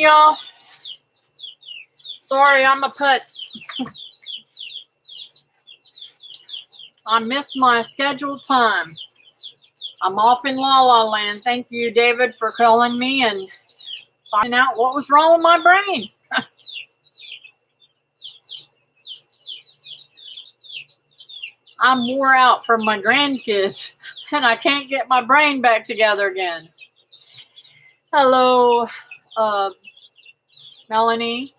y'all. Sorry, I'm a putz. I missed my scheduled time. I'm off in La La Land. Thank you, David, for calling me and finding out what was wrong with my brain. I'm wore out from my grandkids, and I can't get my brain back together again. Hello, Melanie.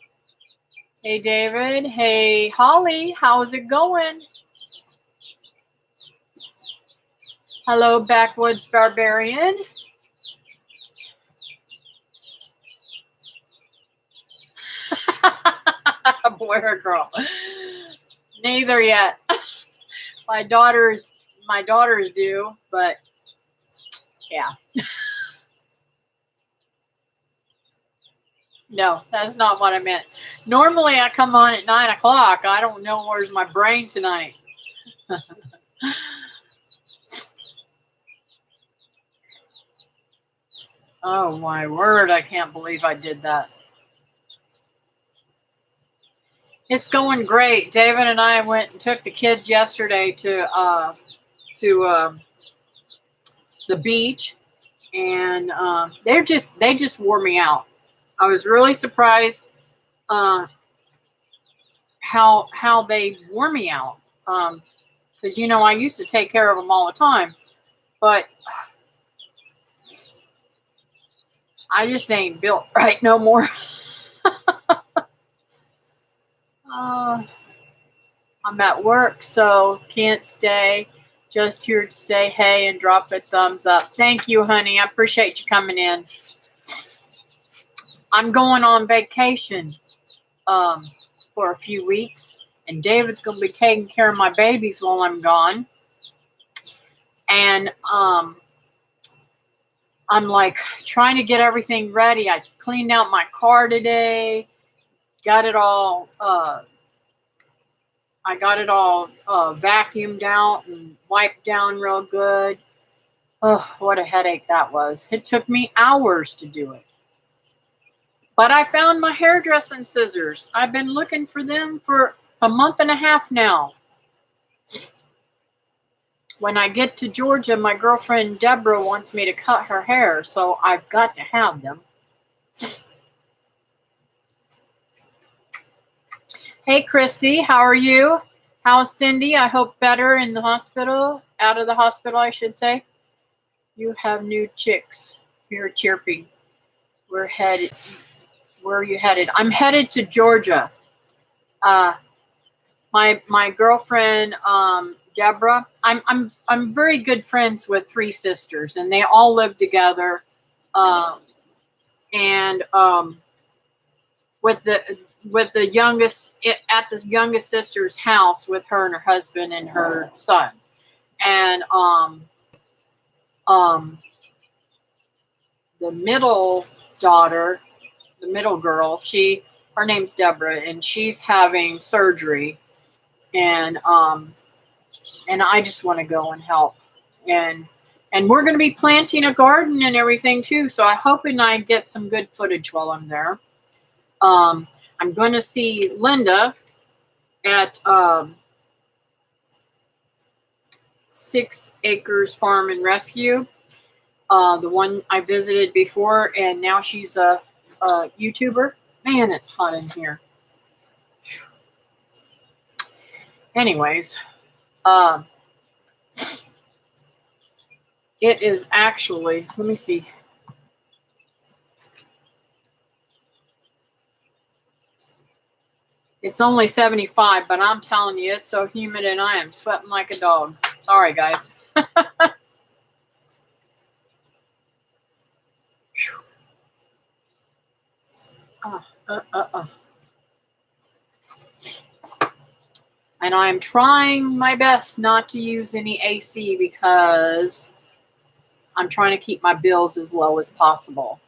Hey, David. Hey, Holly. How's it going? Hello, Backwoods Barbarian. Boy or girl? Neither yet. My daughters do, but yeah. No, that's not what I meant. Normally I come on at 9 o'clock. I don't know where's my brain tonight. Oh my word, I can't believe I did that. It's going great. David and I went and took the kids yesterday to the beach, and they just wore me out. I was really surprised how they wore me out. Because I used to take care of them all the time, but I just ain't built right no more. I'm at work, so can't stay. Just here to say hey and drop a thumbs up. Thank you, honey. I appreciate you coming in. I'm going on vacation for a few weeks, and David's going to be taking care of my babies while I'm gone. And I'm like trying to get everything ready. I cleaned out my car today, got it all vacuumed out and wiped down real good. Oh, what a headache that was. It took me hours to do it. But I found my hairdressing scissors. I've been looking for them for a month and a half now. When I get to Georgia, my girlfriend Deborah wants me to cut her hair, so I've got to have them. Hey, Christy, how are you? How's Cindy? I hope better in the hospital, out of the hospital, I should say. You have new chicks. You're chirping. We're headed. Where are you headed? I'm headed to Georgia. My girlfriend Deborah. I'm very good friends with three sisters, and they all live together. With the youngest at the youngest sister's house with her and her husband and her son, and the middle daughter, the middle girl, her name's Deborah, and she's having surgery, and I just want to go and help, and we're going to be planting a garden and everything too. So I'm hoping I get some good footage while I'm there. I'm going to see Linda at 6 Acres Farm and Rescue, the one I visited before, and now she's a YouTuber. Man, it's hot in here. Anyways, it is actually, let me see. It's only 75, but I'm telling you, it's so humid and I am sweating like a dog. Sorry, guys. And I'm trying my best not to use any AC because I'm trying to keep my bills as low as possible.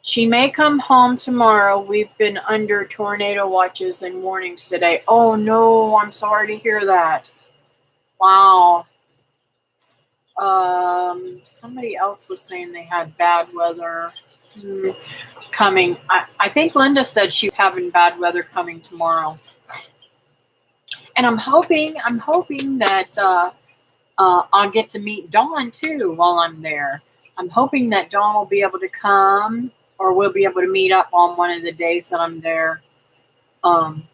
She may come home tomorrow. We've been under tornado watches and warnings today. Oh no, I'm sorry to hear that. Wow. Somebody else was saying they had bad weather coming. I think Linda said she was having bad weather coming tomorrow. And I'm hoping that I'll get to meet Dawn too while I'm there. I'm hoping that Dawn will be able to come, or we'll be able to meet up on one of the days that I'm there. I'm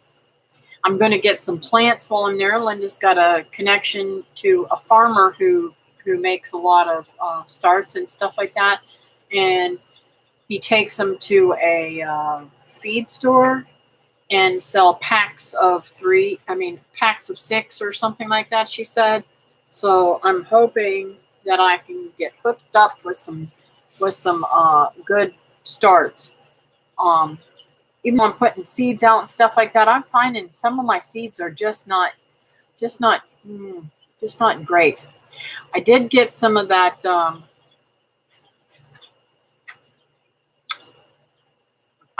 going to get some plants while I'm there. Linda's got a connection to a farmer who makes a lot of starts and stuff like that, and he takes them to a feed store and sell packs of 6 or something like that, she said. So I'm hoping that I can get hooked up with some good starts. Even when I'm putting seeds out and stuff like that, I'm finding some of my seeds are just not great. I did get some of that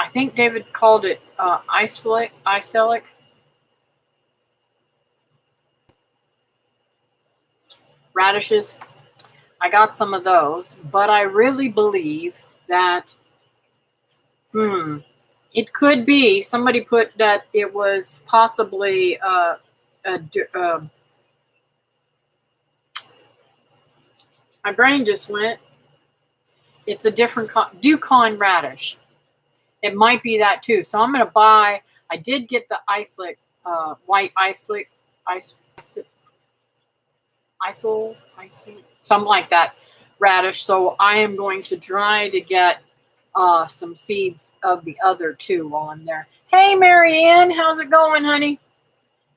I think David called it isolic radishes. I got some of those, but I really believe that it could be, somebody put that it was possibly my brain just went. It's a different Yukon radish. It might be that too. So I'm going to buy, I did get the white something like that radish. So I am going to try to get some seeds of the other two while I'm there. Hey, Marianne, how's it going, honey?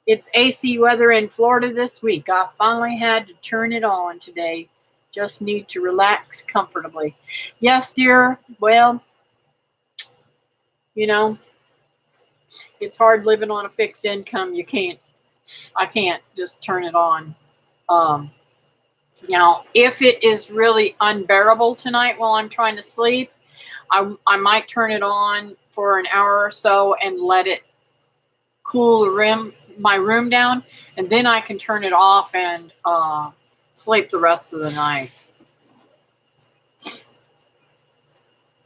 It's AC weather in Florida this week. I finally had to turn it on today. Just need to relax comfortably. Yes, dear. Well, you know, it's hard living on a fixed income. I can't just turn it on. If it is really unbearable tonight while I'm trying to sleep, I might turn it on for an hour or so and let it cool my room down, and then I can turn it off and sleep the rest of the night.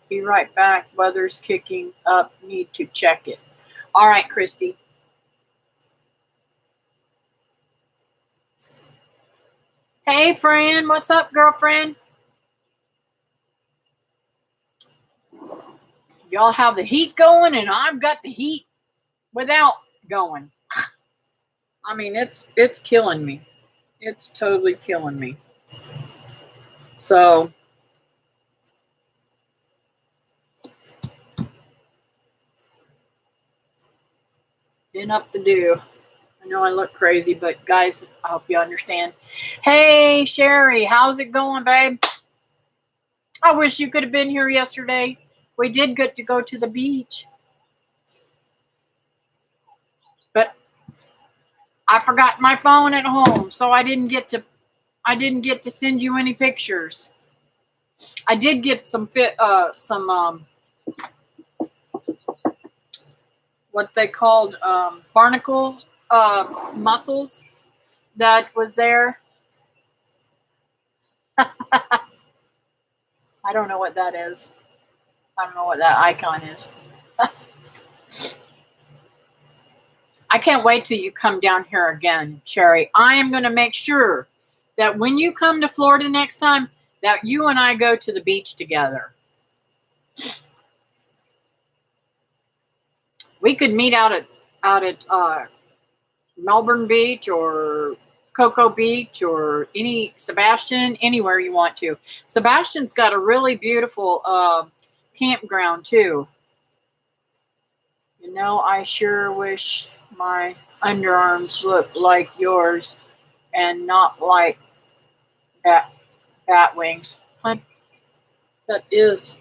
Be right back. Weather's kicking up. Need to check it. All right, Christy. Hey, friend. What's up, girlfriend? Y'all have the heat going, and I've got the heat without going. I mean, it's killing me. It's totally killing me. So been up to do. I know I look crazy, but guys, I hope you understand. Hey, Sherry, how's it going, babe? I wish you could have been here yesterday. We did get to go to the beach, but I forgot my phone at home, so I didn't get to send you any pictures. I did get some what they called barnacle mussels that was there. I don't know what that is. I don't know what that icon is. I can't wait till you come down here again, Sherry. I am going to make sure that when you come to Florida next time, that you and I go to the beach together. We could meet out at Melbourne Beach or Cocoa Beach or Sebastian, anywhere you want to. Sebastian's got a really beautiful campground too. You know, I sure wish my underarms looked like yours and not like bat wings. That is,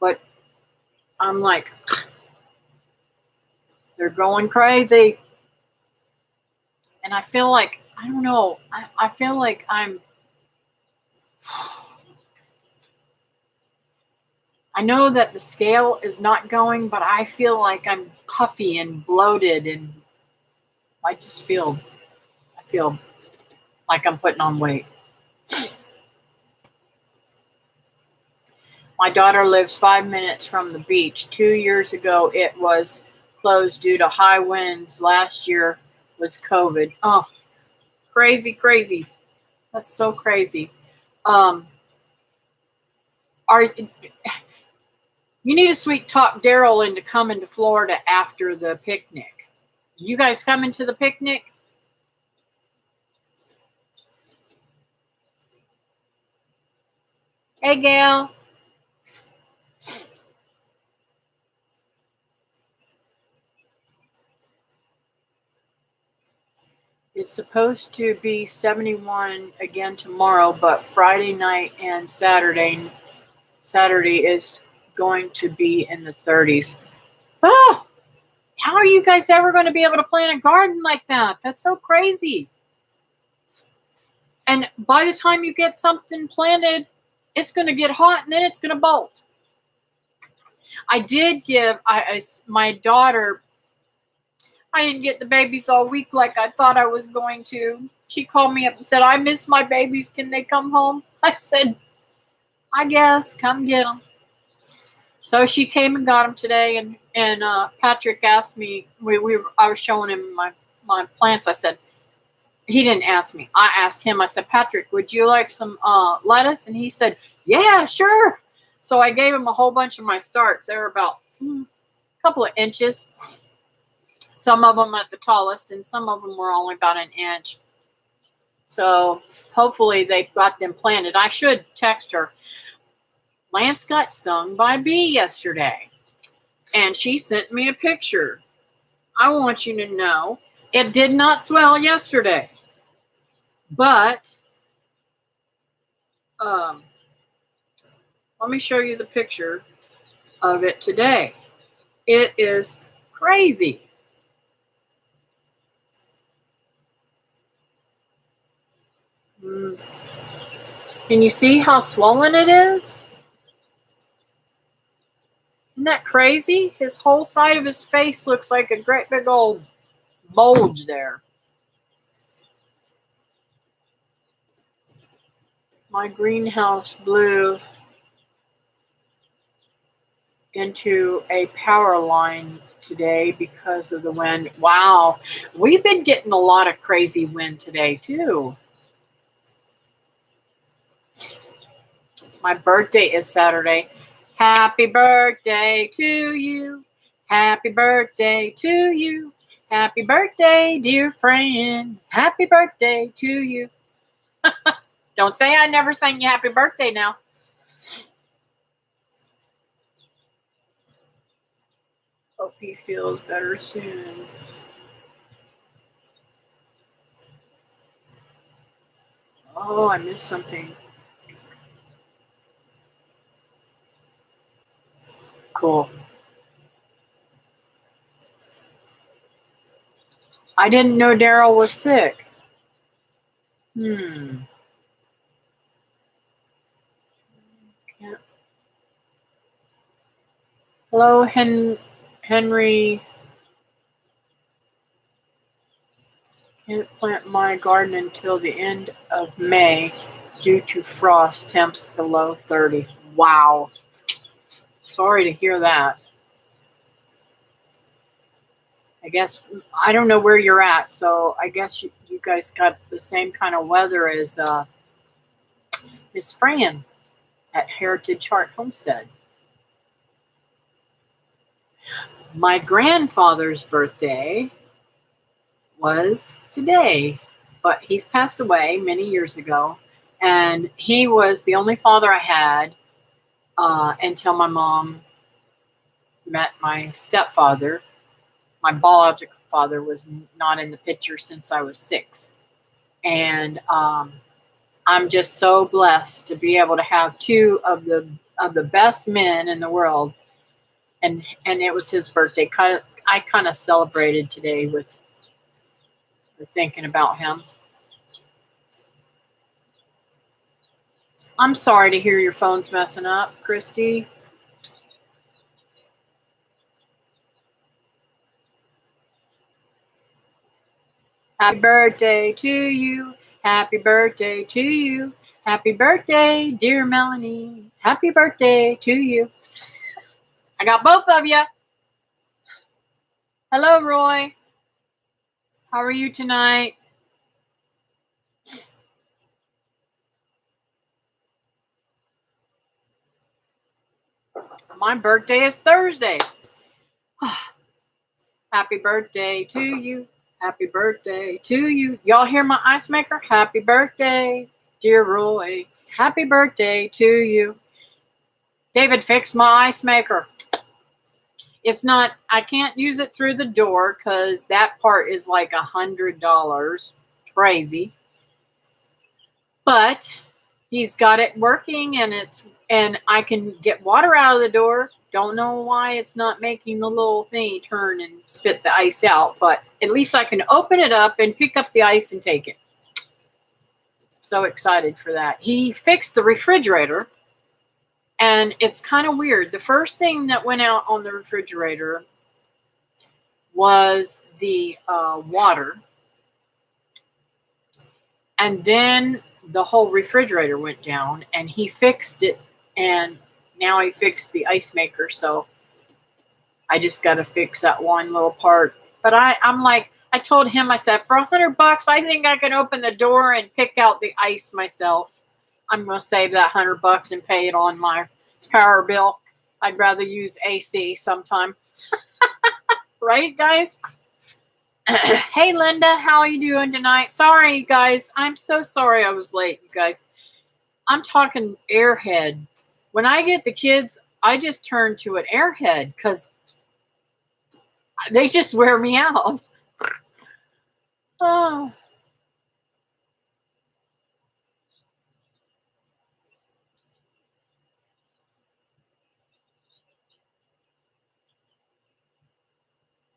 but I'm like, they're going crazy. And I feel like, I don't know, I feel like I know that the scale is not going, but I feel like I'm puffy and bloated, and I feel like I'm putting on weight. My daughter lives 5 minutes from the beach. 2 years ago, it was closed due to high winds. Last year was COVID. Oh, crazy, crazy. That's so crazy. Um, are you need to sweet talk Daryl into coming to Florida after the picnic? You guys coming to the picnic? Hey, Gail. It's supposed to be 71 again tomorrow, but Friday night and Saturday is going to be in the 30s. Oh, how are you guys ever going to be able to plant a garden like that? That's so crazy. And by the time you get something planted, it's going to get hot and then it's going to bolt. I did give my daughter, I didn't get the babies all week like I thought I was going to. She called me up and said, I miss my babies. Can they come home? I said, I guess. Come get them. So she came and got them today. And Patrick asked me, I was showing him my plants. I said, he didn't ask me. I asked him. I said, Patrick, would you like some lettuce? And he said, yeah, sure. So I gave him a whole bunch of my starts. They were about a couple of inches. Some of them at the tallest, and some of them were only about an inch. So hopefully they got them planted. I should text her. Lance got stung by a bee yesterday, and she sent me a picture. I want you to know it did not swell yesterday, but let me show you the picture of it today. It is crazy. Can you see how swollen it is? Isn't that crazy? His whole side of his face looks like a great big old bulge there. My greenhouse blew into a power line today because of the wind. Wow, we've been getting a lot of crazy wind today too. My birthday is Saturday. Happy birthday to you. Happy birthday to you. Happy birthday, dear friend. Happy birthday to you. Don't say I never sang you happy birthday now. Hope he feels better soon. Oh, I missed something. Cool. I didn't know Daryl was sick. Hello, Henry. Can't plant my garden until the end of May due to frost temps below 30. Wow. Sorry to hear that. I guess, I don't know where you're at, so I guess you guys got the same kind of weather as Miss Fran at Heritage Heart Homestead. My grandfather's birthday was today, but he's passed away many years ago, and he was the only father I had until my mom met my stepfather. My biological father was not in the picture since I was 6, and I'm just so blessed to be able to have two of the best men in the world, and it was his birthday. I kind of celebrated today with thinking about him. I'm sorry to hear your phone's messing up, Christy. Happy birthday to you. Happy birthday to you. Happy birthday, dear Melanie. Happy birthday to you. I got both of you. Hello, Roy. How are you tonight? My birthday is Thursday. Happy birthday to you. Happy birthday to you. Y'all hear my ice maker? Happy birthday, dear Roy. Happy birthday to you. David fixed my ice maker. It's not, I can't use it through the door because that part is like $100. Crazy. But he's got it working and I can get water out of the door. Don't know why it's not making the little thingy turn and spit the ice out, but at least I can open it up and pick up the ice and take it. So excited for that. He fixed the refrigerator, and it's kind of weird. The first thing that went out on the refrigerator was the water, and then the whole refrigerator went down, and he fixed it, and now he fixed the ice maker, so I just got to fix that one little part. But I'm like, I told him, I said, for $100, I think I can open the door and pick out the ice myself. I'm going to save that $100 and pay it on my power bill. I'd rather use AC sometime. Right, guys? Hey, Linda, how are you doing tonight? Sorry, you guys. I'm so sorry I was late, you guys. I'm talking airhead. When I get the kids, I just turn to an airhead because they just wear me out. Oh.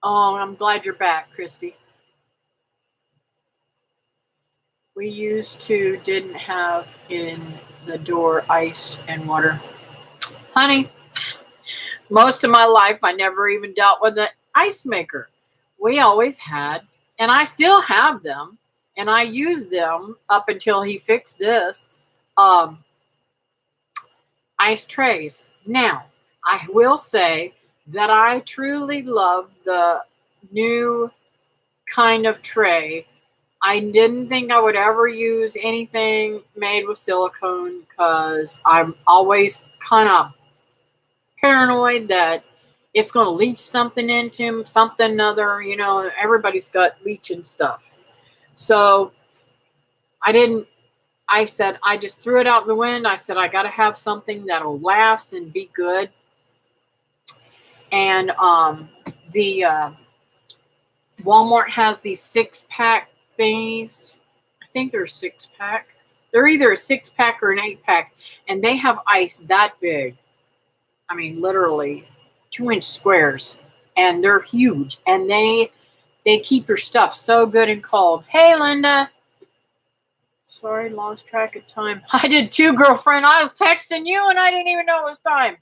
Oh, I'm glad you're back, Christy. We used to didn't have in the door ice and water. Honey, most of my life I never even dealt with an ice maker. We always had, and I still have them, and I used them up until he fixed this, ice trays. Now, I will say that I truly love the new kind of tray. I didn't think I would ever use anything made with silicone because I'm always kind of paranoid that it's going to leach something into him, something other, everybody's got leaching stuff. So I said, I just threw it out in the wind. I said, I got to have something that'll last and be good. And the Walmart has these 6-pack thingies. I think they're a 6-pack. They're either a 6-pack or an 8-pack. And they have ice that big. I mean, literally 2-inch squares. And they're huge. And they keep your stuff so good and cold. Hey, Linda. Sorry, lost track of time. I did too, girlfriend. I was texting you and I didn't even know it was time.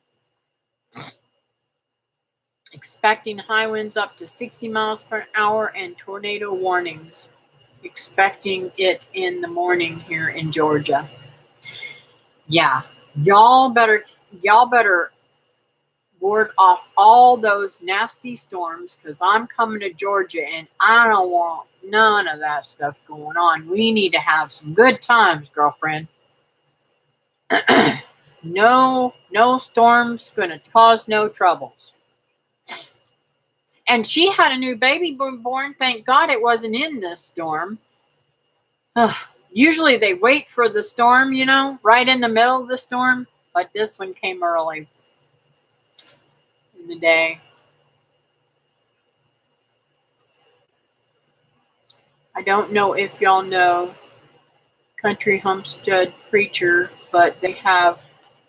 Expecting high winds up to 60 miles per hour and tornado warnings. Expecting it in the morning here in Georgia. Yeah, y'all better ward off all those nasty storms because I'm coming to Georgia and I don't want none of that stuff going on. We need to have some good times, girlfriend. No storms gonna cause no troubles. And she had a new baby born. Thank God it wasn't in this storm. Usually they wait for the storm, right in the middle of the storm. But this one came early in the day. I don't know if y'all know Country Homestead Preacher, but they have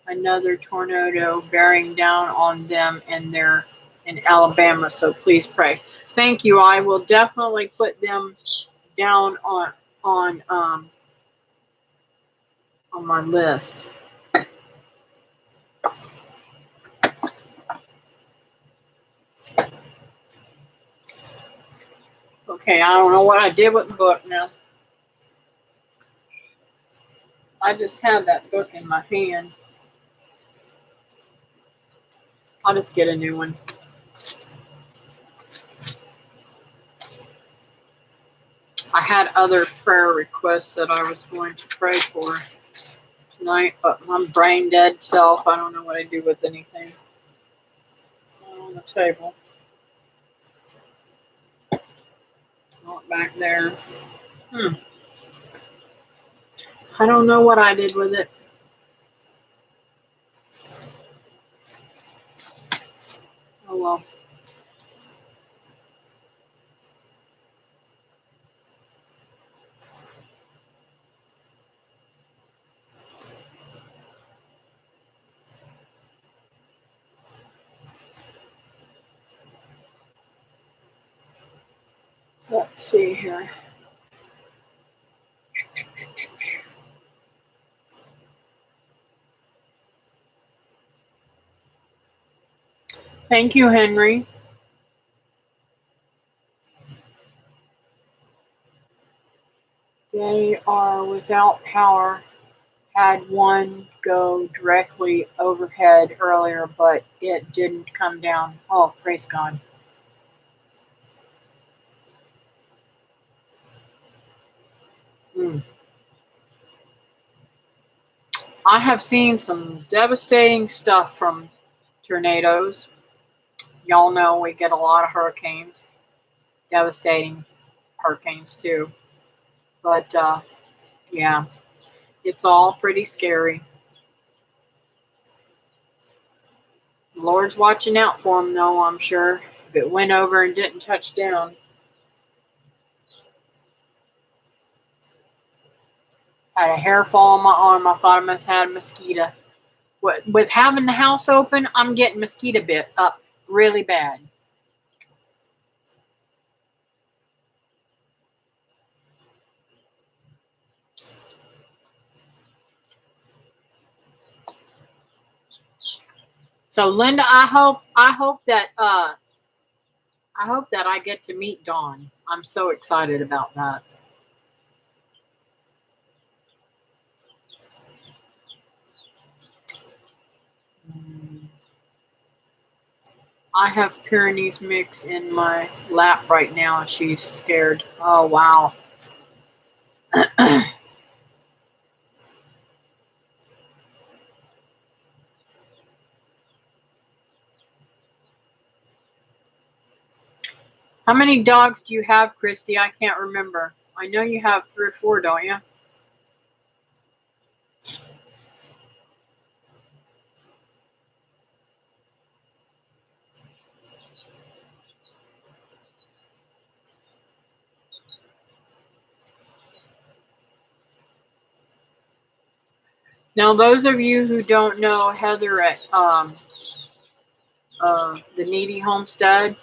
another tornado bearing down on them, and they're in Alabama, so please pray. Thank you. I will definitely put them down on my list. Okay, I don't know what I did with the book now. I just had that book in my hand. I'll just get a new one. I had other prayer requests that I was going to pray for tonight, but I'm brain dead self. I don't know what I do with anything. It's on the table. Not back there. I don't know what I did with it. Oh well. Let's see here. Thank you, Henry. They are without power. Had one go directly overhead earlier, but it didn't come down. Oh, praise God. I have seen some devastating stuff from tornadoes. Y'all know we get a lot of hurricanes, devastating hurricanes too. But yeah, it's all pretty scary. The Lord's watching out for them, though, I'm sure. If it went over and didn't touch down. Had a hair fall on my arm. I thought I must have had a mosquito. With having the house open, I'm getting mosquito bit up really bad. So Linda, I hope that I get to meet Dawn. I'm so excited about that. I have Pyrenees mix in my lap right now, and she's scared. Oh wow. How many dogs do you have, Christy? I can't remember. I know you have 3 or 4, don't you? Now, those of you who don't know Heather at the Needy Homestead,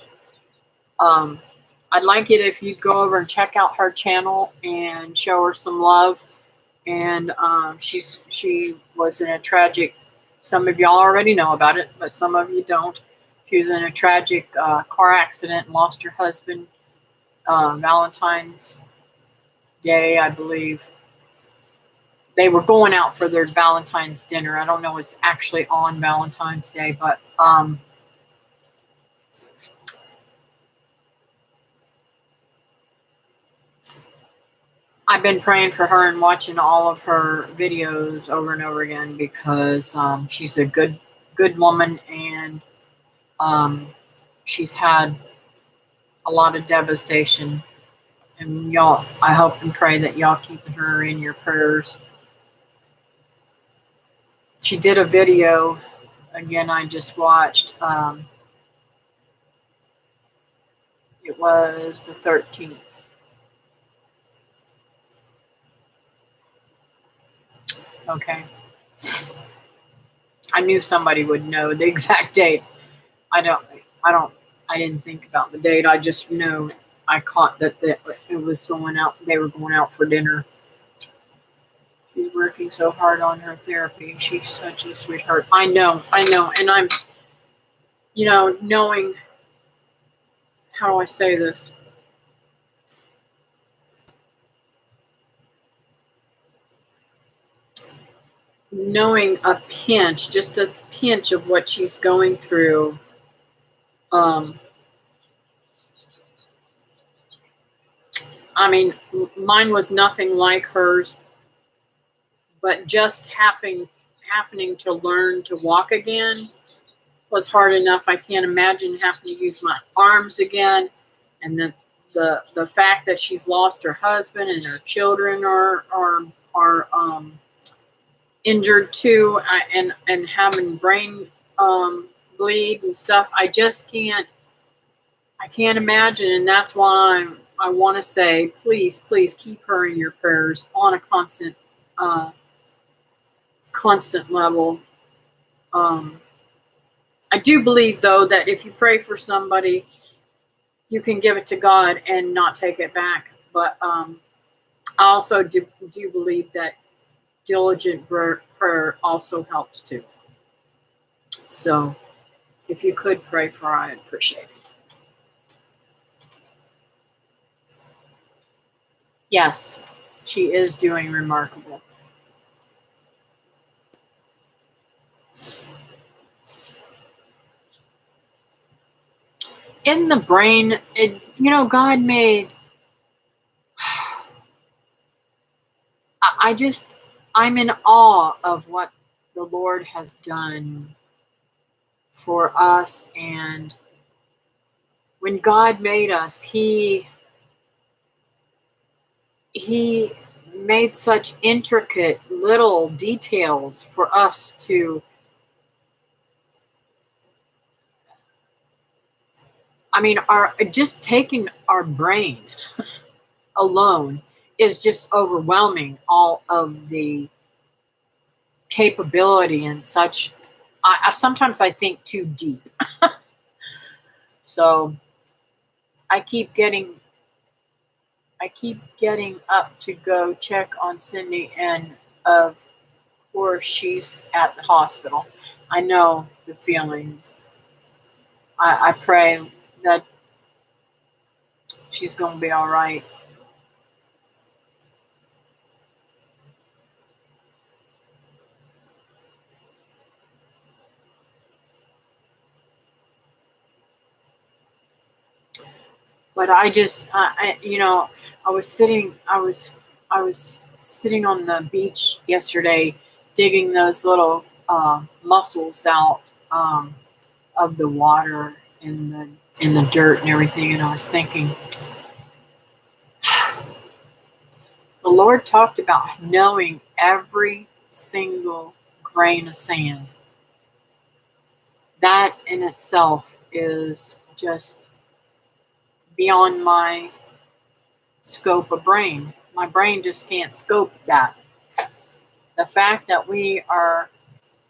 I'd like it if you'd go over and check out her channel and show her some love. And she was in a tragic. Some of y'all already know about it, but some of you don't. She was in a tragic car accident and lost her husband Valentine's Day, I believe. They were going out for their Valentine's dinner. I don't know it's actually on Valentine's Day, but I've been praying for her and watching all of her videos over and over again because she's a good woman, and she's had a lot of devastation. And y'all, I hope and pray that y'all keep her in your prayers. She did a video, again, I just watched. It was the 13th. Okay. I knew somebody would know the exact date. I didn't think about the date. I just know I caught that it was going out. They were going out for dinner. She's working so hard on her therapy. She's such a sweetheart. I know. And I'm, knowing, how do I say this? knowing a pinch, just a pinch of what she's going through. I mean, mine was nothing like hers, but just happening to learn to walk again was hard enough. I can't imagine having to use my arms again, and the fact that she's lost her husband and her children are injured too, and having brain bleed and stuff. I can't imagine, and that's why I want to say, please, please keep her in your prayers on a constant level. I do believe, though, that if you pray for somebody, you can give it to God and not take it back. But I also do believe that diligent prayer also helps too. So if you could pray for her, I'd appreciate it. Yes, she is doing remarkable. In the brain, God made, I'm in awe of what the Lord has done for us. And when God made us, He made such intricate little details for us to, just taking our brain alone is just overwhelming, all of the capability and such. Sometimes I think too deep. So I keep getting up to go check on Cindy, and of course she's at the hospital. I know the feeling. I pray that she's going to be all right. But I was sitting on the beach yesterday, digging those little mussels out of the water in the dirt and everything, and I was thinking, the Lord talked about knowing every single grain of sand. That in itself is just beyond my scope of brain. My brain just can't scope that. The fact that we are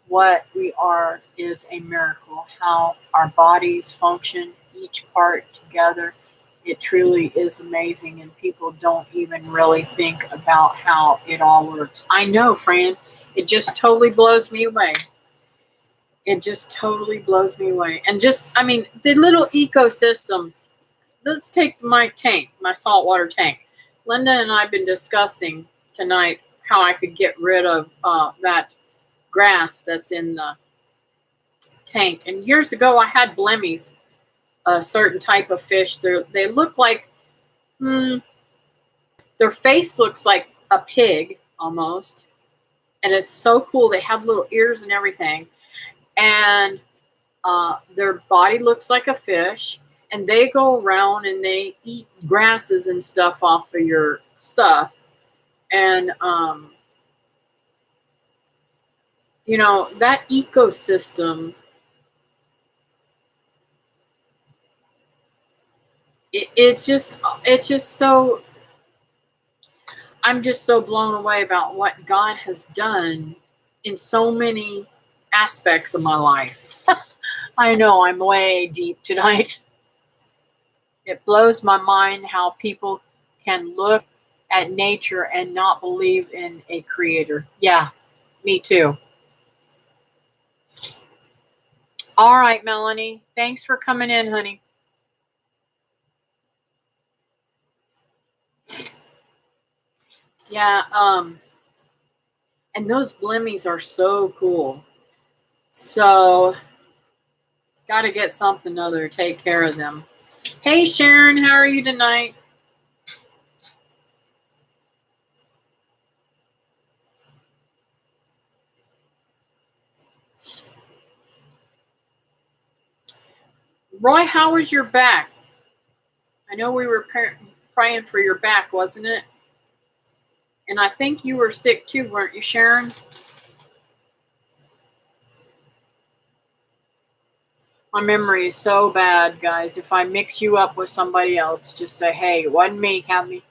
what we are is a miracle. How our bodies function, each part together, it truly is amazing, and people don't even really think about how it all works. I know, Fran, it just totally blows me away. It just totally blows me away. And the little ecosystem. Let's take my saltwater tank. Linda and I have been discussing tonight how I could get rid of that grass that's in the tank. And years ago, I had blemmies, a certain type of fish. They look like, their face looks like a pig almost. And it's so cool. They have little ears and everything. And their body looks like a fish. And they go around and they eat grasses and stuff off of your stuff. And, that ecosystem, it's just so, I'm just so blown away about what God has done in so many aspects of my life. I know I'm way deep tonight. It blows my mind how people can look at nature and not believe in a creator. Yeah, me too. All right, Melanie. Thanks for coming in, honey. Yeah, And those blimmies are so cool. So, got to get something other to take care of them. Hey, Sharon, how are you tonight? Roy, how was your back? I know we were praying for your back, wasn't it? And I think you were sick too, weren't you, Sharon? My memory is so bad, guys. If I mix you up with somebody else, just say, hey, it wasn't me, Kathy.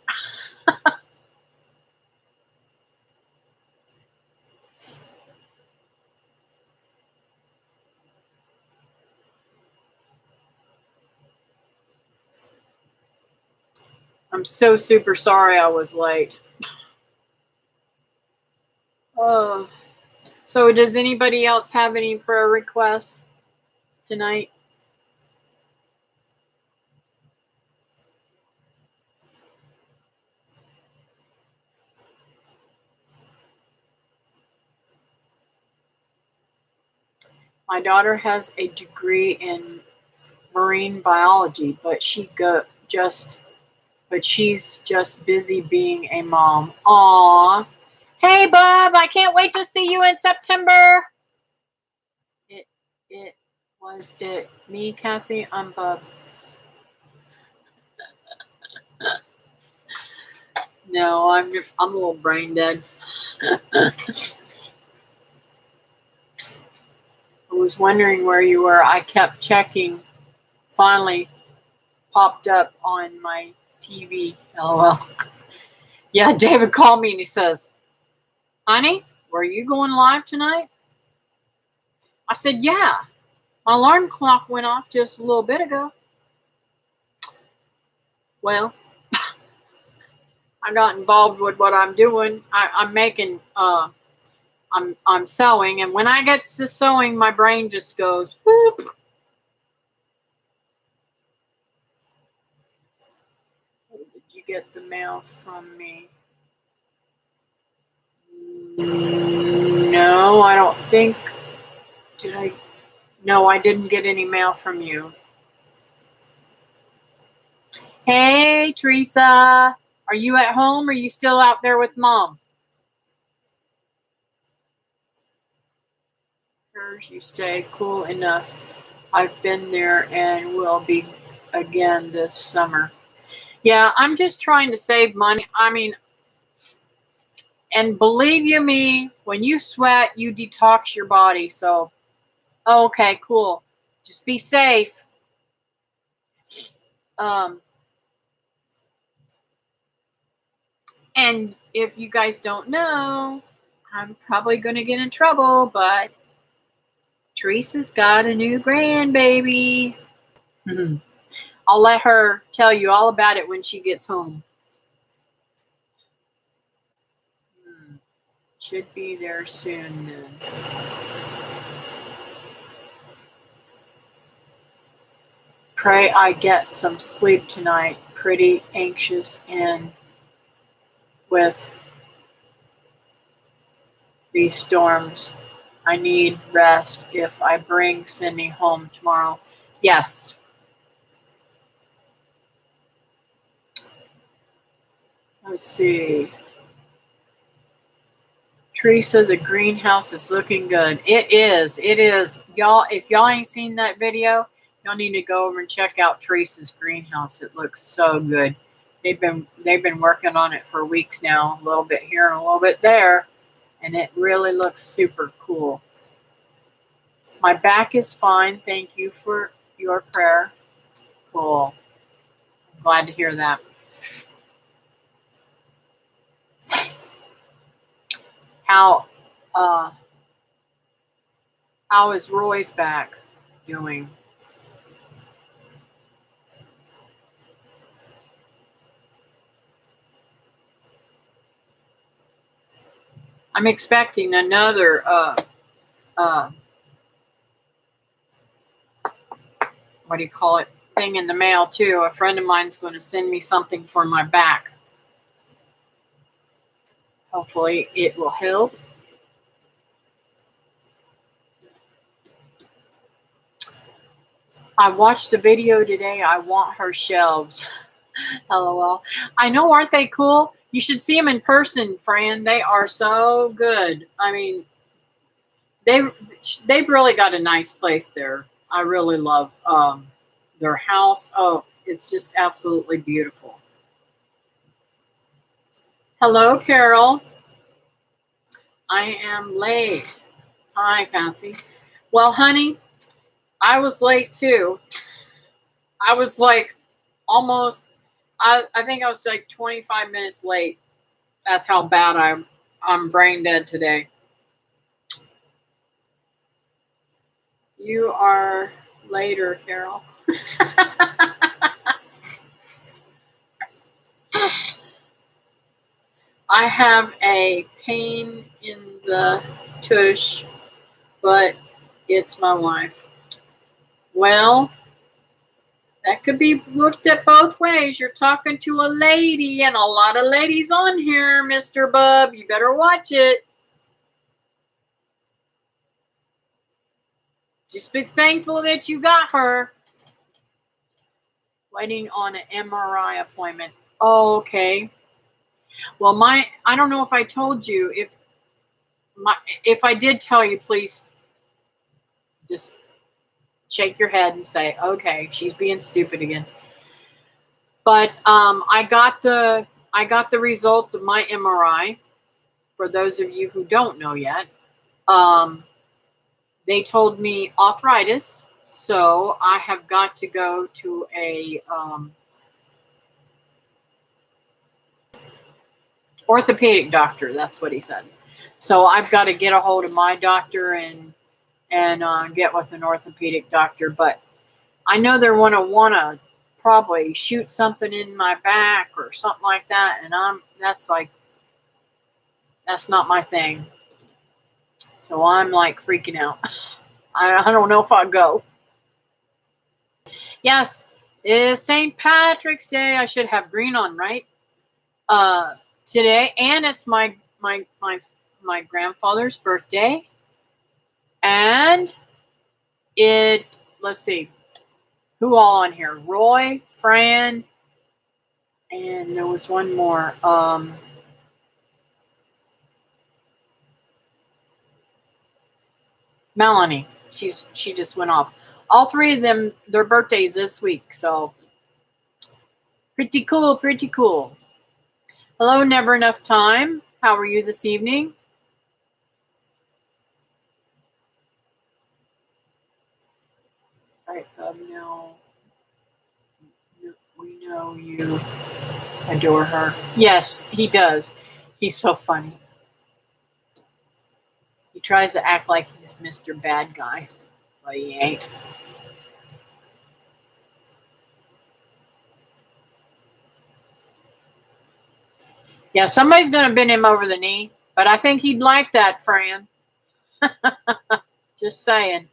I'm so super sorry I was late. Oh. So does anybody else have any prayer requests tonight? My daughter has a degree in marine biology, but she's just busy being a mom. Aw. Hey, Bub, I can't wait to see you in September. It was it me, Kathy? I'm Bub. No, I'm a little brain dead. I was wondering where you were. I kept checking. Finally popped up on my TV. LOL. Yeah, David called me and he says, honey, were you going live tonight? I said, yeah. My alarm clock went off just a little bit ago. Well, I got involved with what I'm doing. I'm making, I'm sewing, and when I get to sewing, my brain just goes, whoop. Did you get the mail from me? No, I don't think. Did I? No, I didn't get any mail from you. Hey, Teresa. Are you at home or are you still out there with Mom? You stay cool enough. I've been there and will be again this summer. Yeah, I'm just trying to save money. I mean, and believe you me, when you sweat, you detox your body. So, okay, cool. Just be safe. And if you guys don't know, I'm probably going to get in trouble, but Teresa's got a new grandbaby. I'll let her tell you all about it when she gets home. Should be there soon then. Pray I get some sleep tonight. Pretty anxious and with these storms. I need rest if I bring Cindy home tomorrow. Yes. Let's see. Teresa, the greenhouse is looking good. It is. It is. Y'all, if y'all ain't seen that video, y'all need to go over and check out Teresa's greenhouse. It looks so good. They've been working on it for weeks now, a little bit here and a little bit there, and it really looks super cool. My back is fine. Thank you for your prayer. Cool. I'm glad to hear that. How is Roy's back doing? I'm expecting another what do you call it, thing in the mail too. A friend of mine's going to send me something for my back. Hopefully it will help. I watched the video today. I want her shelves. LOL. I know, aren't they cool? You should see them in person, Fran. They are so good. I mean, they've really got a nice place there. I really love their house. Oh, it's just absolutely beautiful. Hello, Carol. I am late. Hi, Kathy. Well, honey, I was late too. I was like almost, I think I was like 25 minutes late. That's how bad I'm brain dead today. You are later, Carol. I have a pain in the tush, but it's my wife. Well, that could be looked at both ways. You're talking to a lady, and a lot of ladies on here, Mr. Bub. You better watch it. Just be thankful that you got her. Waiting on an MRI appointment. Oh, okay. Well, I don't know if I told you. If I did tell you, please just shake your head and say, okay, she's being stupid again. But I got the results of my MRI. For those of you who don't know yet, they told me arthritis, so I have got to go to a orthopedic doctor. That's what he said. So I've got to get a hold of my doctor and get with an orthopedic doctor. But I know they're want to probably shoot something in my back or something like that, and that's not my thing. So I'm like freaking out. I don't know if I'll go. Yes, it is St. Patrick's Day. I should have green on, right? Today, and it's my grandfather's birthday. And let's see, who all on here? Roy, Fran, and there was one more. Melanie. She just went off. All three of them, their birthdays this week. So pretty cool, pretty cool. Hello, Never Enough Time. How are you this evening? Right, no. We know you adore her. Yes, he does. He's so funny. He tries to act like he's Mr. Bad Guy, but he ain't. Yeah, somebody's going to bend him over the knee, but I think he'd like that, Fran. Just saying.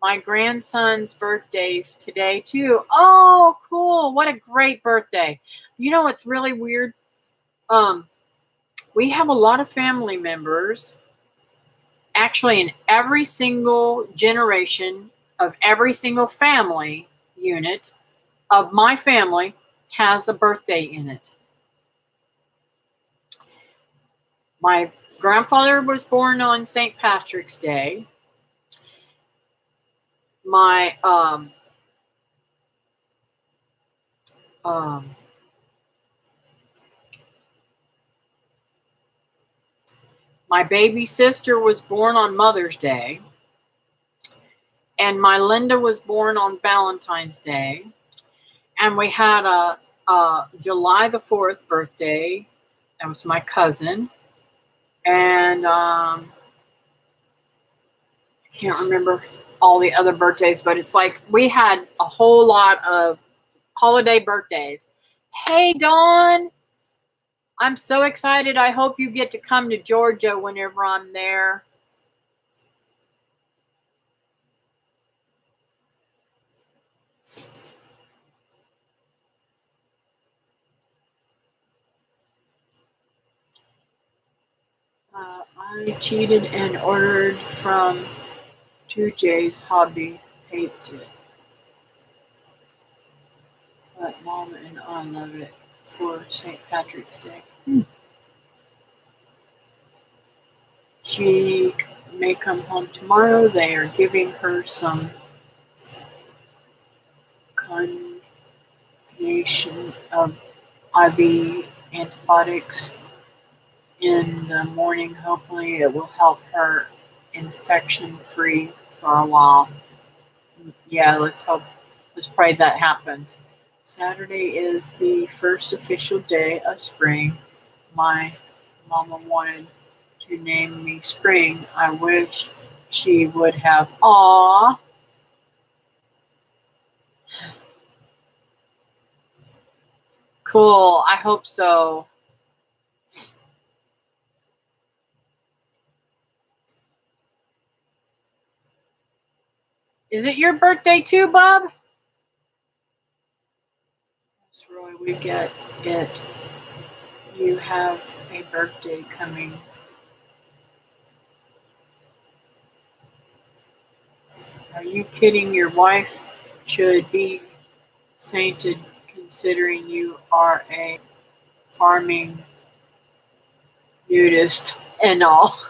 My grandson's birthday's today, too. Oh, cool. What a great birthday. You know what's really weird? We have a lot of family members, actually in every single generation of every single family unit of my family has a birthday in it. My grandfather was born on St. Patrick's Day. My my baby sister was born on Mother's Day, and my Linda was born on Valentine's Day, and we had a July the 4th birthday. That was my cousin, and I can't remember all the other birthdays, but it's like we had a whole lot of holiday birthdays. Hey, Dawn. I'm so excited. I hope you get to come to Georgia whenever I'm there. I cheated and ordered from 2J's Hobby. hate it, but Mom and I love it for St. Patrick's Day. She may come home tomorrow. They are giving her some combination of IV antibiotics in the morning. Hopefully it will help her infection free for a while. Yeah, let's pray that happens. Saturday is the first official day of spring. My mama wanted to name me Spring. I wish she would have. Aw. Cool. I hope so. Is it your birthday too, Bob? That's Roy, we get it. You have a birthday coming. Are you kidding? Your wife should be sainted considering you are a farming nudist and all.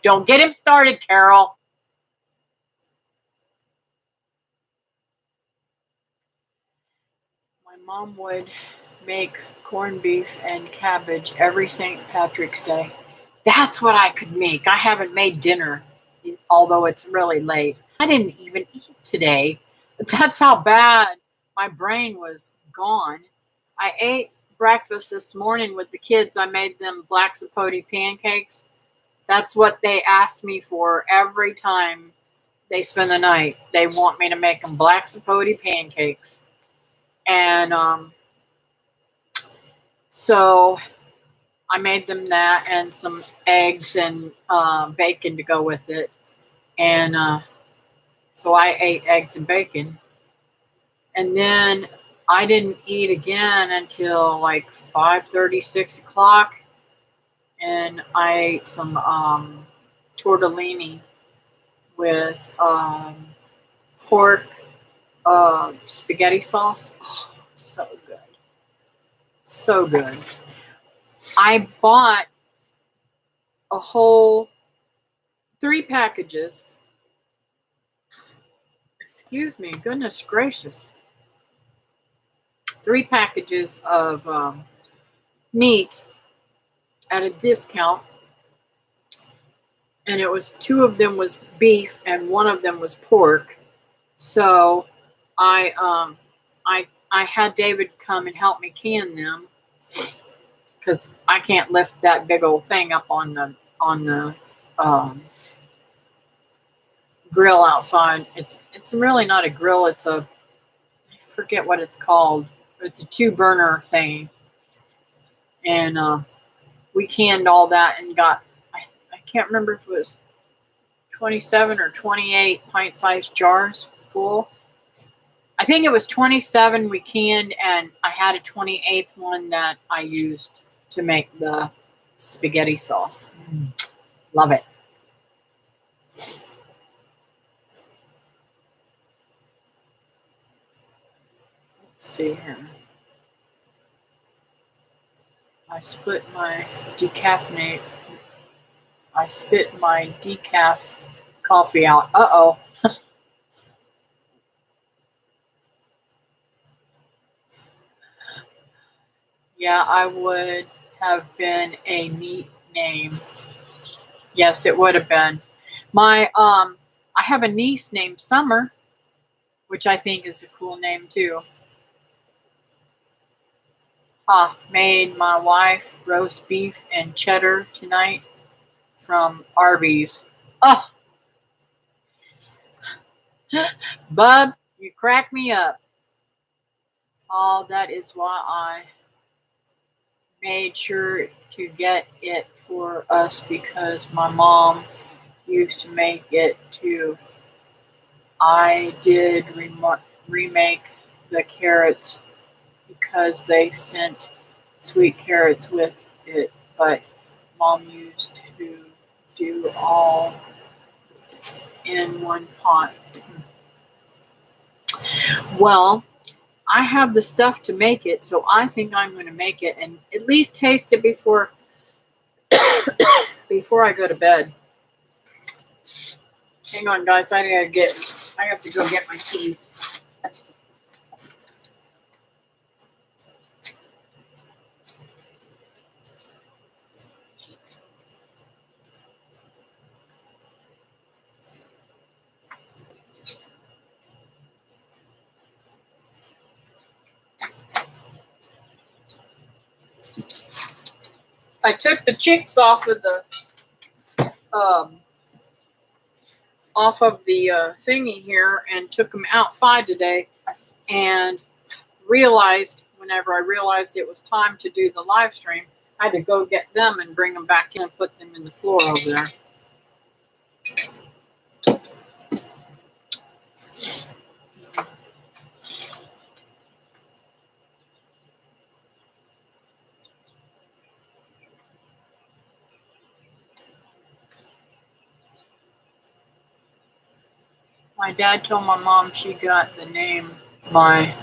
Don't get him started, Carol. My mom would make corned beef and cabbage every St. Patrick's Day. That's what I could make. I haven't made dinner, although it's really late. I didn't even eat today. That's how bad my brain was gone. I ate breakfast this morning with the kids. I made them black sapote pancakes. That's what they ask me for every time they spend the night. They want me to make them black sapote pancakes. And so I made them that and some eggs and bacon to go with it. And so I ate eggs and bacon. And then I didn't eat again until like 5:30, 6 o'clock. And I ate some tortellini with pork spaghetti sauce. Oh, so good. So good. I bought a whole 3 packages. Excuse me, goodness gracious. 3 packages of meat at a discount. And it was 2 of them was beef and 1 of them was pork. So I had David come and help me can them because I can't lift that big old thing up on the grill outside. It's really not a grill. It's I forget what it's called. It's a 2-burner thing. And we canned all that and got, I can't remember if it was 27 or 28 pint-sized jars full. I think it was 27 we canned, and I had a 28th one that I used to make the spaghetti sauce. Love it. Let's see here. I spit my decaf coffee out. Uh-oh. Yeah, I would have been a neat name. Yes, it would have been. My I have a niece named Summer, which I think is a cool name too. Made my wife roast beef and cheddar tonight from Arby's. Oh, Bub, you crack me up. Oh, that is why I made sure to get it for us because my mom used to make it too. I did remake the carrots because they sent sweet carrots with it, but Mom used to do all in one pot. Well, I have the stuff to make it, so I think I'm going to make it and at least taste it before I go to bed. Hang on, guys. I have to go get my tea. I took the chicks off of the thingy here and took them outside today, and whenever I realized it was time to do the live stream, I had to go get them and bring them back in and put them in the floor over there. My dad told my mom she got the name my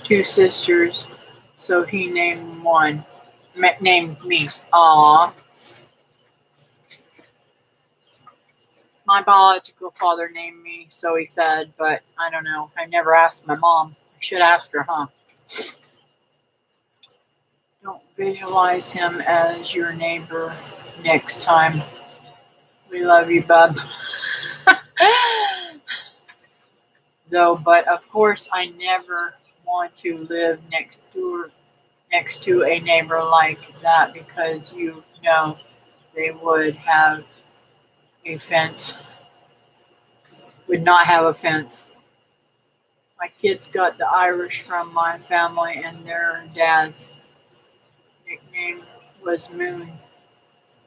two sisters, so he named me. Aww. My biological father named me, so he said, but I don't know. I never asked my mom. I should ask her, huh? Don't visualize him as your neighbor next time. We love you, bub. Though, but of course I never want to live next to a neighbor like that, because you know they would not have a fence. My kids got the Irish from my family, and their dad's nickname was Moon.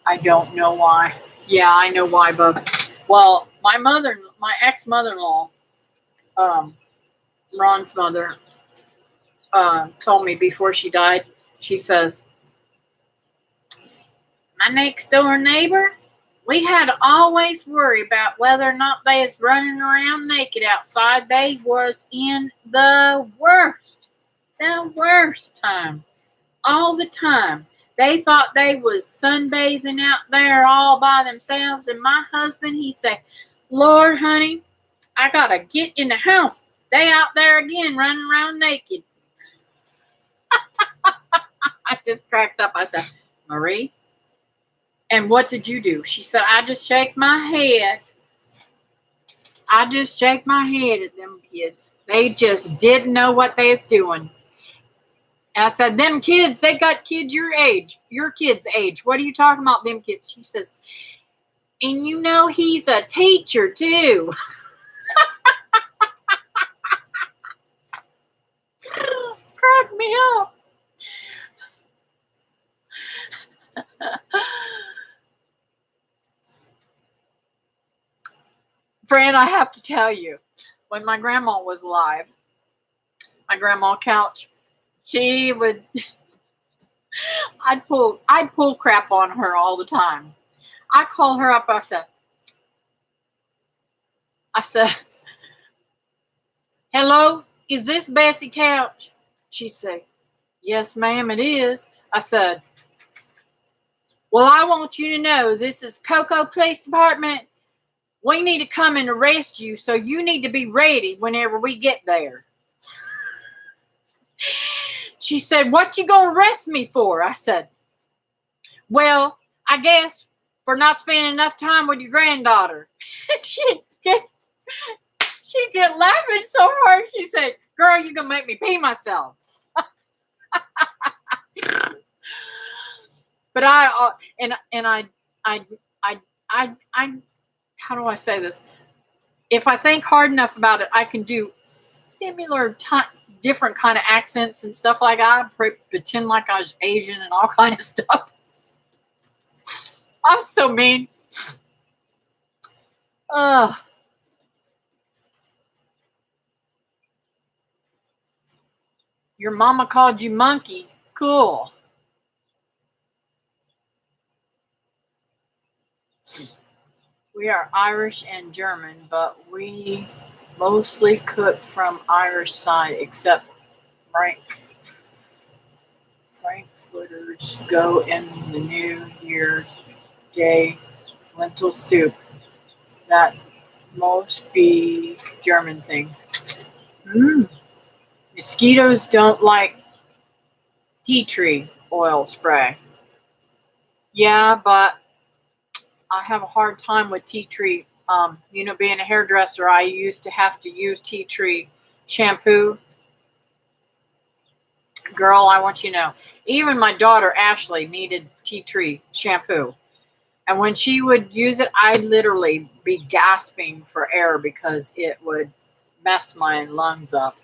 I don't know why. Yeah, I know why, bub. Well, my ex-mother-in-law, Ron's mother, told me before she died, she says, my next door neighbor, we had to always worry about whether or not they was running around naked outside. They was in the worst time, all the time. They thought they was sunbathing out there all by themselves. And my husband, he said, Lord, honey, I got to get in the house. They out there again running around naked. I just cracked up. I said, Marie, and what did you do? She said, I just shake my head. I just shake my head at them kids. They just didn't know what they was doing. And I said, them kids, they got kids your age, your kids' age. What are you talking about, them kids? She says, and you know he's a teacher too. Crack me up. Fran, I have to tell you, when my grandma was alive, my grandma couch, she would, I'd pull crap on her all the time. I'd call her up. I said, hello, is this Bessie Couch? She said, yes, ma'am, it is. I said, well, I want you to know this is Cocoa Police Department. We need to come and arrest you, so you need to be ready whenever we get there. She said, what you gonna arrest me for? I said, well, I guess for not spending enough time with your granddaughter. She'd get laughing so hard. She said, girl, you're gonna make me pee myself. But I how do I say this? If I think hard enough about it, I can do similar different kind of accents and stuff like that. I pretend like I was Asian and all kind of stuff. I'm so mean. Your mama called you monkey. Cool. We are Irish and German, but we mostly cook from Irish side, except Frankfurters go in the New Year Day lentil soup. That must be German thing. Mm. Mosquitoes don't like tea tree oil spray. Yeah, but I have a hard time with tea tree. Being a hairdresser, I used to have to use tea tree shampoo. Girl, I want you to know, even my daughter Ashley needed tea tree shampoo. And when she would use it, I'd literally be gasping for air because it would mess my lungs up.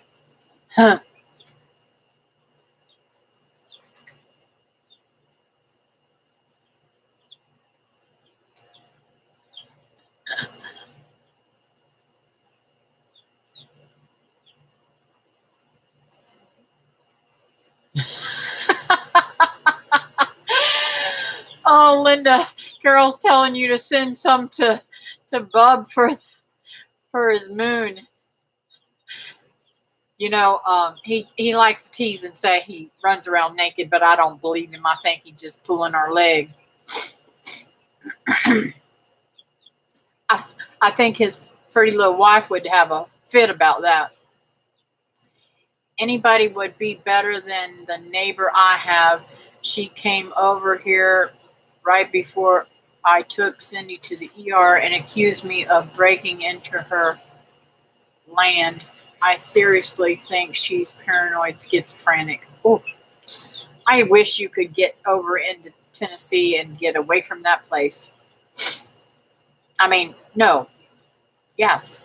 Oh, Linda, Carol's telling you to send some to Bub for his moon. He likes to tease and say he runs around naked, but I don't believe him. I think he's just pulling our leg. I think his pretty little wife would have a fit about that. Anybody would be better than the neighbor I have. She came over here right before I took Cindy to the ER and accused me of breaking into her land. I seriously think she's paranoid schizophrenic. Oh, I wish you could get over into Tennessee and get away from that place. I mean, no. Yes.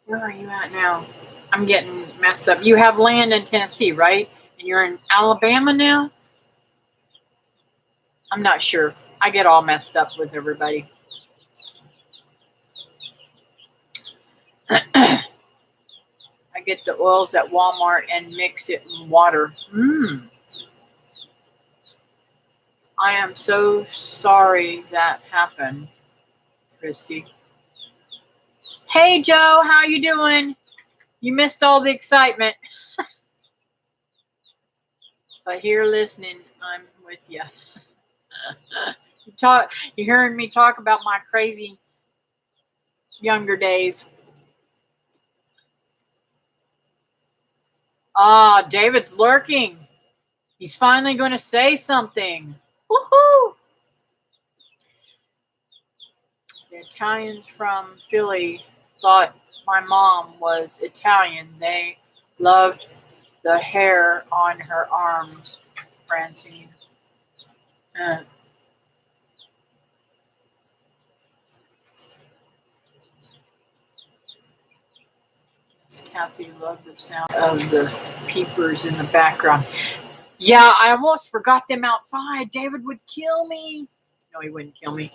Where are you at now? I'm getting messed up. You have land in Tennessee, right? And you're in Alabama now? I'm not sure. I get all messed up with everybody. I get the oils at Walmart and mix it in water. I am so sorry that happened, Christy. Hey, Joe, how you doing? You missed all the excitement. But here listening, I'm with you. You're hearing me talk about my crazy younger days. David's lurking. He's finally going to say something. Woohoo! The Italians from Philly thought my mom was Italian. They loved the hair on her arms, Francine. Kathy loved the sound of the peepers in the background. Yeah, I almost forgot them outside. David would kill me. No, he wouldn't kill me.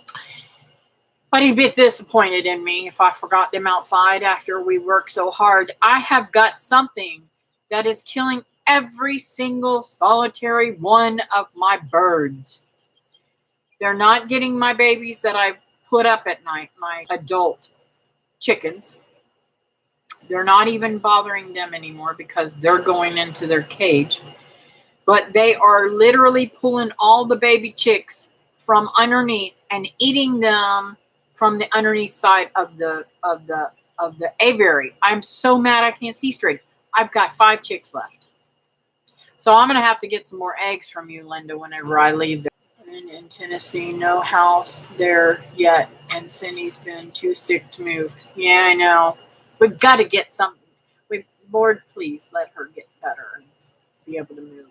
But he'd be disappointed in me if I forgot them outside after we worked so hard. I have got something that is killing every single solitary one of my birds. They're not getting my babies that I put up at night, my adult chickens. They're not even bothering them anymore because they're going into their cage. But they are literally pulling all the baby chicks from underneath and eating them from the underneath side of the aviary. I'm so mad I can't see straight. I've got 5 chicks left. So I'm going to have to get some more eggs from you, Linda, whenever I leave there. And in Tennessee, no house there yet, and Cindy's been too sick to move. Yeah, I know. We've got to get something. Lord, please let her get better and be able to move.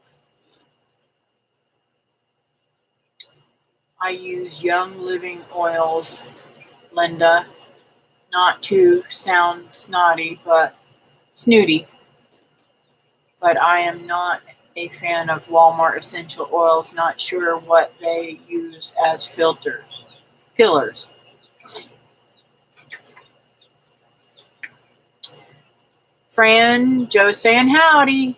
I use Young Living oils, Linda, not to sound snooty, but I am not a fan of Walmart essential oils, not sure what they use as fillers. Fran, Joe saying howdy.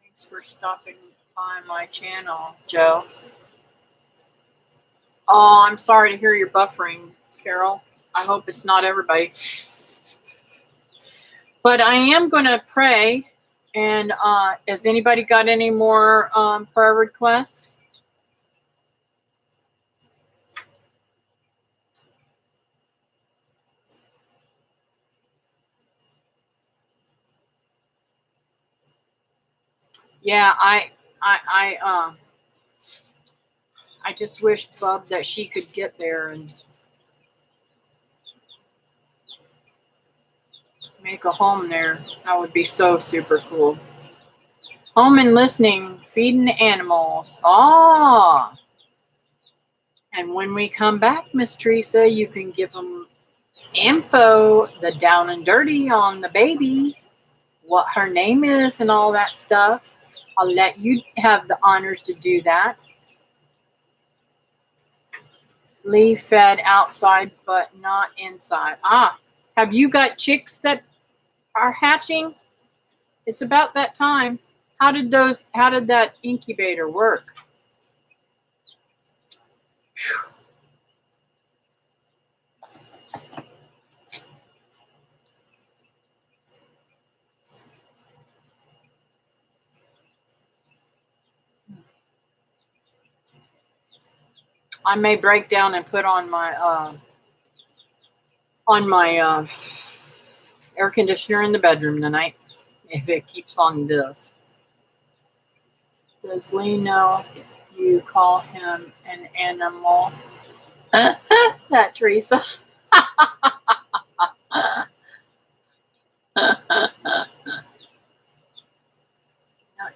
Thanks for stopping by my channel, Joe. Oh, I'm sorry to hear you're buffering, Carol. I hope it's not everybody. But I am going to pray. And has anybody got any more prayer requests? Yeah, I just wish, Bub, that she could get there and make a home there. That would be so super cool. Home and listening, feeding the animals. Ah. And when we come back, Miss Teresa, you can give them info, the down and dirty on the baby, what her name is and all that stuff. I'll let you have the honors to do that. Leave fed outside, but not inside. Ah, have you got chicks that are hatching? It's about that time. How did that incubator work? Whew. I may break down and put on my air conditioner in the bedroom tonight if it keeps on this. Does Lee know you call him an animal? That Teresa. Not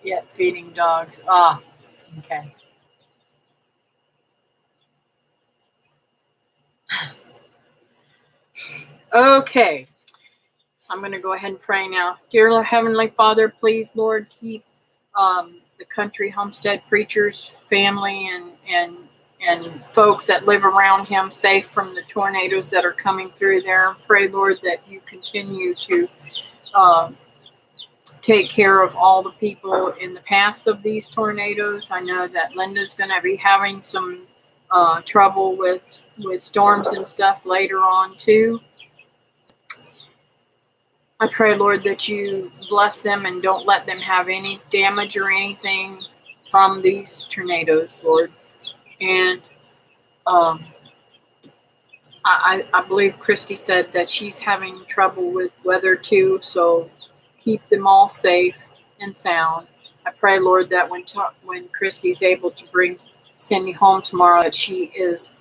yet feeding dogs. Ah, okay. Okay. I'm going to go ahead and pray now. Dear Heavenly Father, please, Lord, keep the country homestead preacher's family and folks that live around him safe from the tornadoes that are coming through there. Pray, Lord, that you continue to take care of all the people in the path of these tornadoes. I know that Linda's going to be having some trouble with storms and stuff later on too. I pray, Lord, that you bless them and don't let them have any damage or anything from these tornadoes, Lord. And I believe Christy said that she's having trouble with weather too, so keep them all safe and sound. I pray, Lord, that when Christy's able to bring Cindy home tomorrow, that she is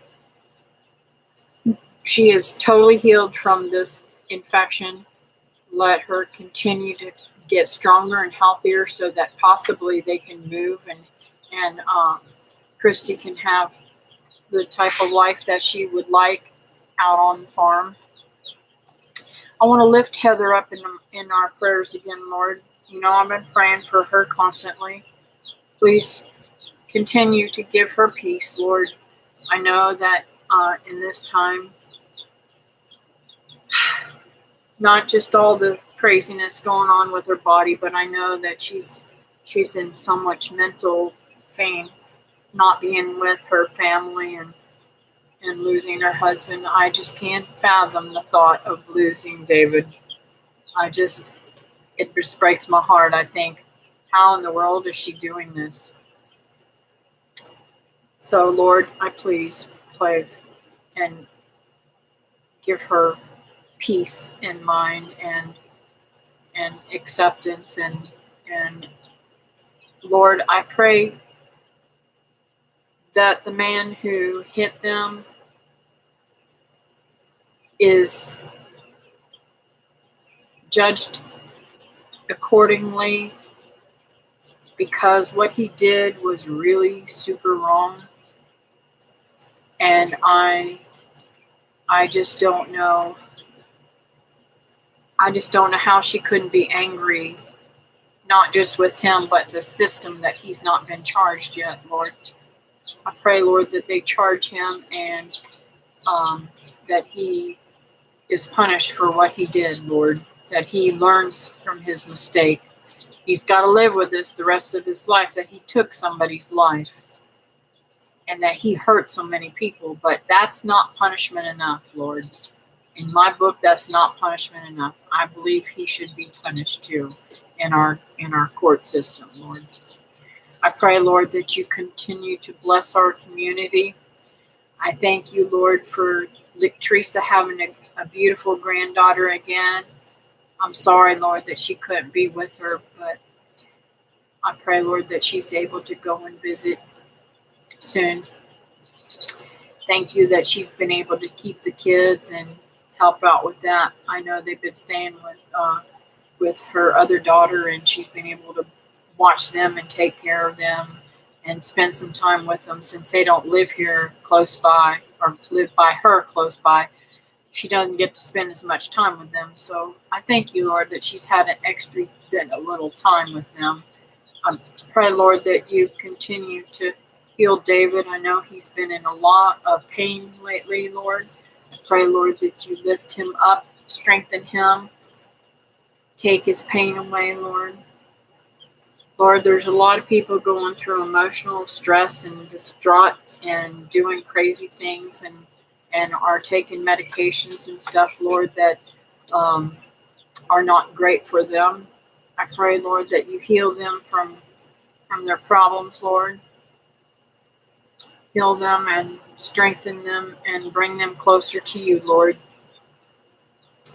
totally healed from this infection. Let her continue to get stronger and healthier so that possibly they can move and Christy can have the type of life that she would like out on the farm. I want to lift Heather up in our prayers again, Lord. You know, I've been praying for her constantly. Please continue to give her peace, Lord. I know that in this time, not just all the craziness going on with her body, but I know that she's in so much mental pain, not being with her family and losing her husband. I just can't fathom the thought of losing David. It just breaks my heart. I think, how in the world is she doing this? So, Lord, I please pray and give her peace in mind and acceptance and Lord, I pray that the man who hit them is judged accordingly, because what he did was really super wrong. And I just don't know. I just don't know how she couldn't be angry, not just with him, but the system that he's not been charged yet, Lord. I pray, Lord, that they charge him and that he is punished for what he did, Lord, that he learns from his mistake. He's got to live with this the rest of his life, that he took somebody's life. and that he hurt so many people. But that's not punishment enough, Lord. In my book, that's not punishment enough. I believe he should be punished too in our court system, Lord. I pray, Lord, that you continue to bless our community. I thank you, Lord, for Teresa having a beautiful granddaughter again. I'm sorry, Lord, that she couldn't be with her, but I pray, Lord, that she's able to go and visit soon. Thank you that she's been able to keep the kids and help out with that. I know they've been staying with her other daughter, and she's been able to watch them and take care of them and spend some time with them since they don't live here close by or live by her close by. She doesn't get to spend as much time with them. So I thank you, Lord, that she's had an extra bit, a little time with them. I pray, Lord, that you continue to heal David. I know he's been in a lot of pain lately, Lord. I pray, Lord, that you lift him up, strengthen him, take his pain away, Lord. Lord, there's a lot of people going through emotional stress and distraught and doing crazy things and are taking medications and stuff, Lord, that are not great for them. I pray, Lord, that you heal them from their problems, Lord. Heal them and strengthen them and bring them closer to you, Lord.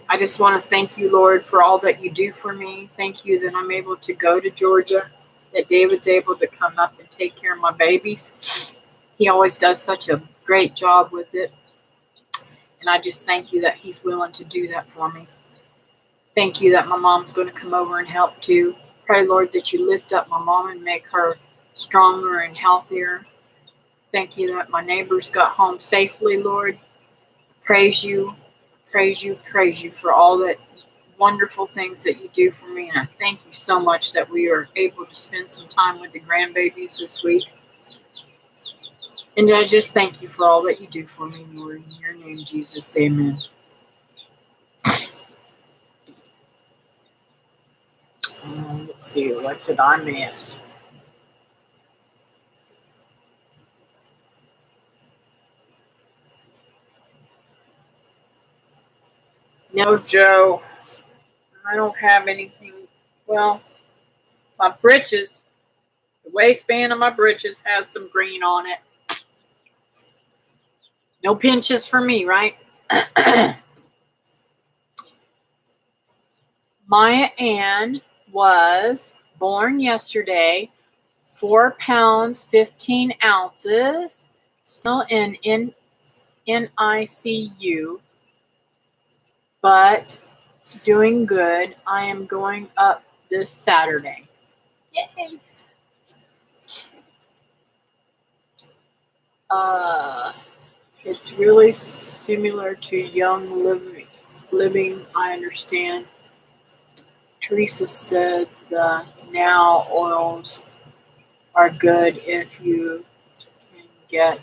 I just want to thank you, Lord, for all that you do for me. Thank you that I'm able to go to Georgia, that David's able to come up and take care of my babies. He always does such a great job with it. And I just thank you that he's willing to do that for me. Thank you that my mom's going to come over and help too. Pray, Lord, that you lift up my mom and make her stronger and healthier. Thank you that my neighbors got home safely, Lord. Praise you for all that wonderful things that you do for me. And I thank you so much that we are able to spend some time with the grandbabies this week. And I just thank you for all that you do for me, Lord. In your name, Jesus, amen. Let's see, what did I miss? No, Joe, I don't have anything. Well, my britches, the waistband of my britches has some green on it. No pinches for me, right? Maya Ann was born yesterday, 4 pounds, 15 ounces, still in NICU, but doing good. I am going up this Saturday. Yay! It's really similar to Young Living, I understand. Teresa said the now oils are good if you can get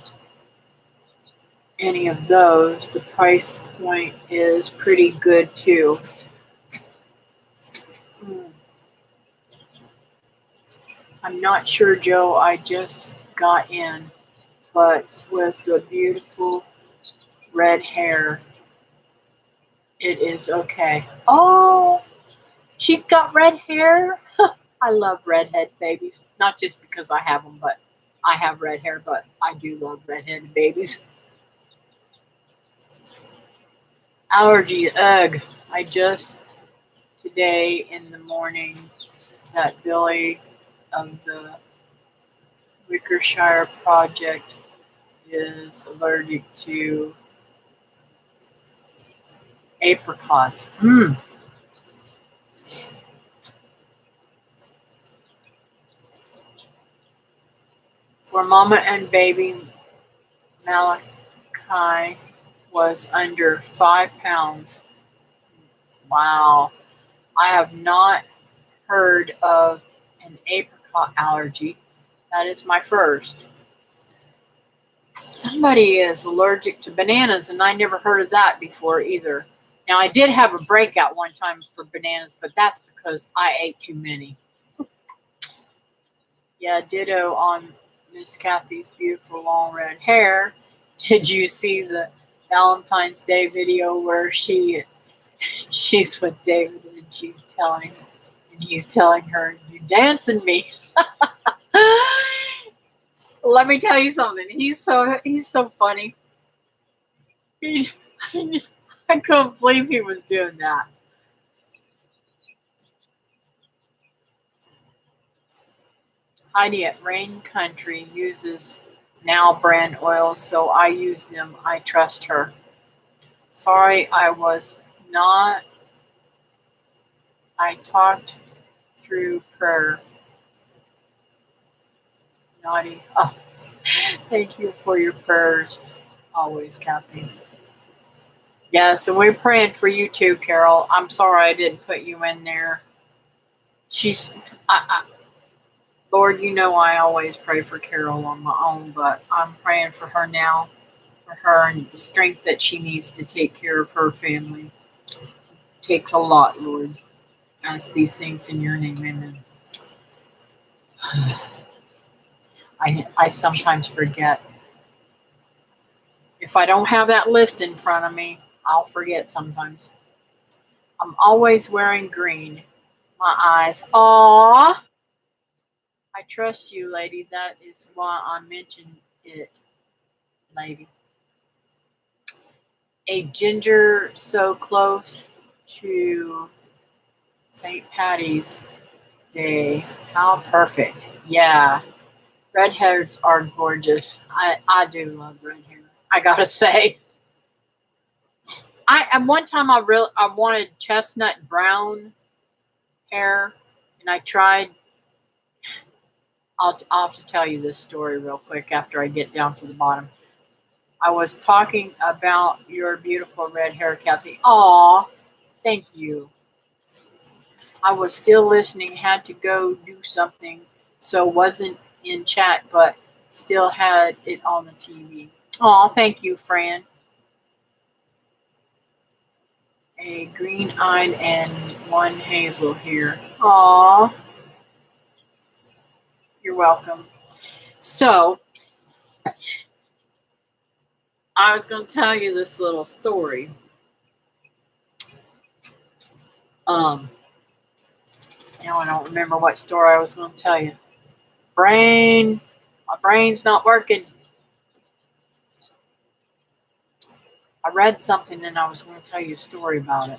any of those. The price point is pretty good too. I'm not sure, Joe. I just got in, but with the beautiful red hair, it is okay. Oh, she's got red hair. I love redhead babies. Not just because I have them, but I have red hair, but I do love redheaded babies. Allergy, ugh. I just, today in the morning, that Billy of the Wickershire Project is allergic to apricots. For mama and baby, Malachi was under 5 pounds. Wow. I have not heard of an apricot allergy. That is my first. Somebody is allergic to bananas, and I never heard of that before either. Now, I did have a breakout one time for bananas, but that's because I ate too many. Yeah, ditto on Miss Kathy's beautiful long red hair. Did you see the Valentine's Day video where she's with David and he's telling her, "You dancing me." Let me tell you something. He's so funny. He, I couldn't believe he was doing that. Heidi at Rain Country uses now brand oils, so I use them. I trust her. Sorry, I was not. I talked through prayer. Naughty. Oh, thank you for your prayers. Always, Kathy. Yes, and we're praying for you too, Carol. I'm sorry I didn't put you in there. Lord, you know I always pray for Carol on my own, but I'm praying for her now, for her and the strength that she needs to take care of her family. It takes a lot, Lord. Ask these things in your name, amen. I sometimes forget. If I don't have that list in front of me, I'll forget sometimes. I'm always wearing green. My eyes. Aww. I trust you, lady. That is why I mentioned it, lady. A ginger so close to St. Patty's Day. How perfect. Yeah. Redheads are gorgeous. I do love red hair. I gotta say. At one time I wanted chestnut brown hair, and I tried. I'll have to tell you this story real quick after I get down to the bottom. I was talking about your beautiful red hair, Kathy. Aw, thank you. I was still listening, had to go do something, so wasn't in chat, but still had it on the TV. Aw, thank you, Fran. A green-eyed and one hazel here. Aw, you're welcome. So, I was going to tell you this little story. Now I don't remember what story I was going to tell you. My brain's not working. I read something and I was going to tell you a story about it.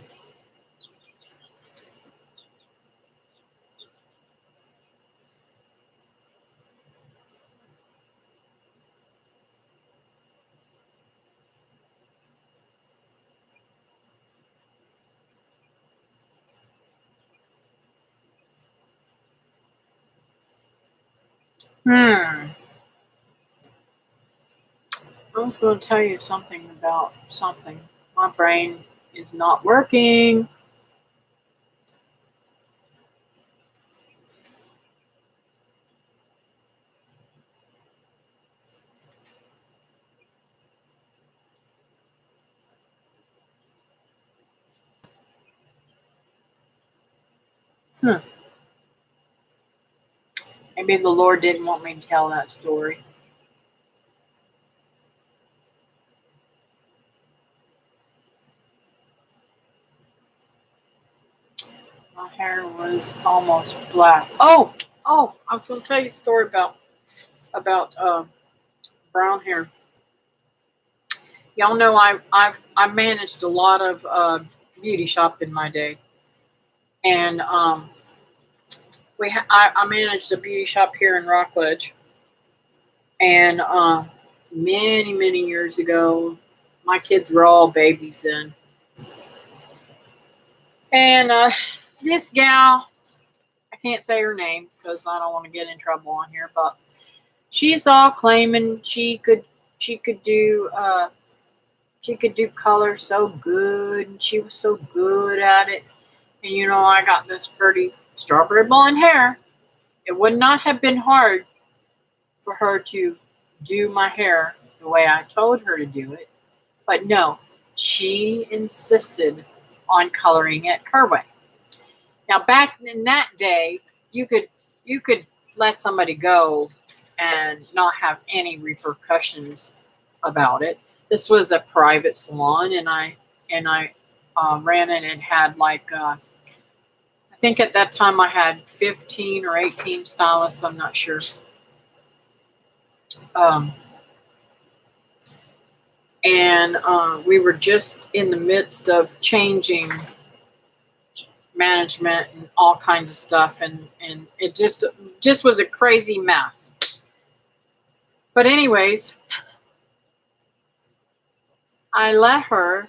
I was going to tell you something about something. My brain is not working. Maybe the Lord didn't want me to tell that story. My hair was almost black. Oh! I was going to tell you a story about brown hair. Y'all know I've managed a lot of beauty shop in my day, and I managed a beauty shop here in Rockledge, and many years ago, my kids were all babies then, and this gal, I can't say her name because I don't want to get in trouble on here, but she's all claiming she could do color so good, and she was so good at it. And I got this pretty strawberry blonde hair. It would not have been hard for her to do my hair the way I told her to do it. But no, she insisted on coloring it her way. Now, back in that day, you could let somebody go and not have any repercussions about it. This was a private salon, and I ran it and had like I think at that time I had 15 or 18 stylists. I'm not sure. Um, and we were just in the midst of changing management and all kinds of stuff, and it just was a crazy mess. But anyways, I let her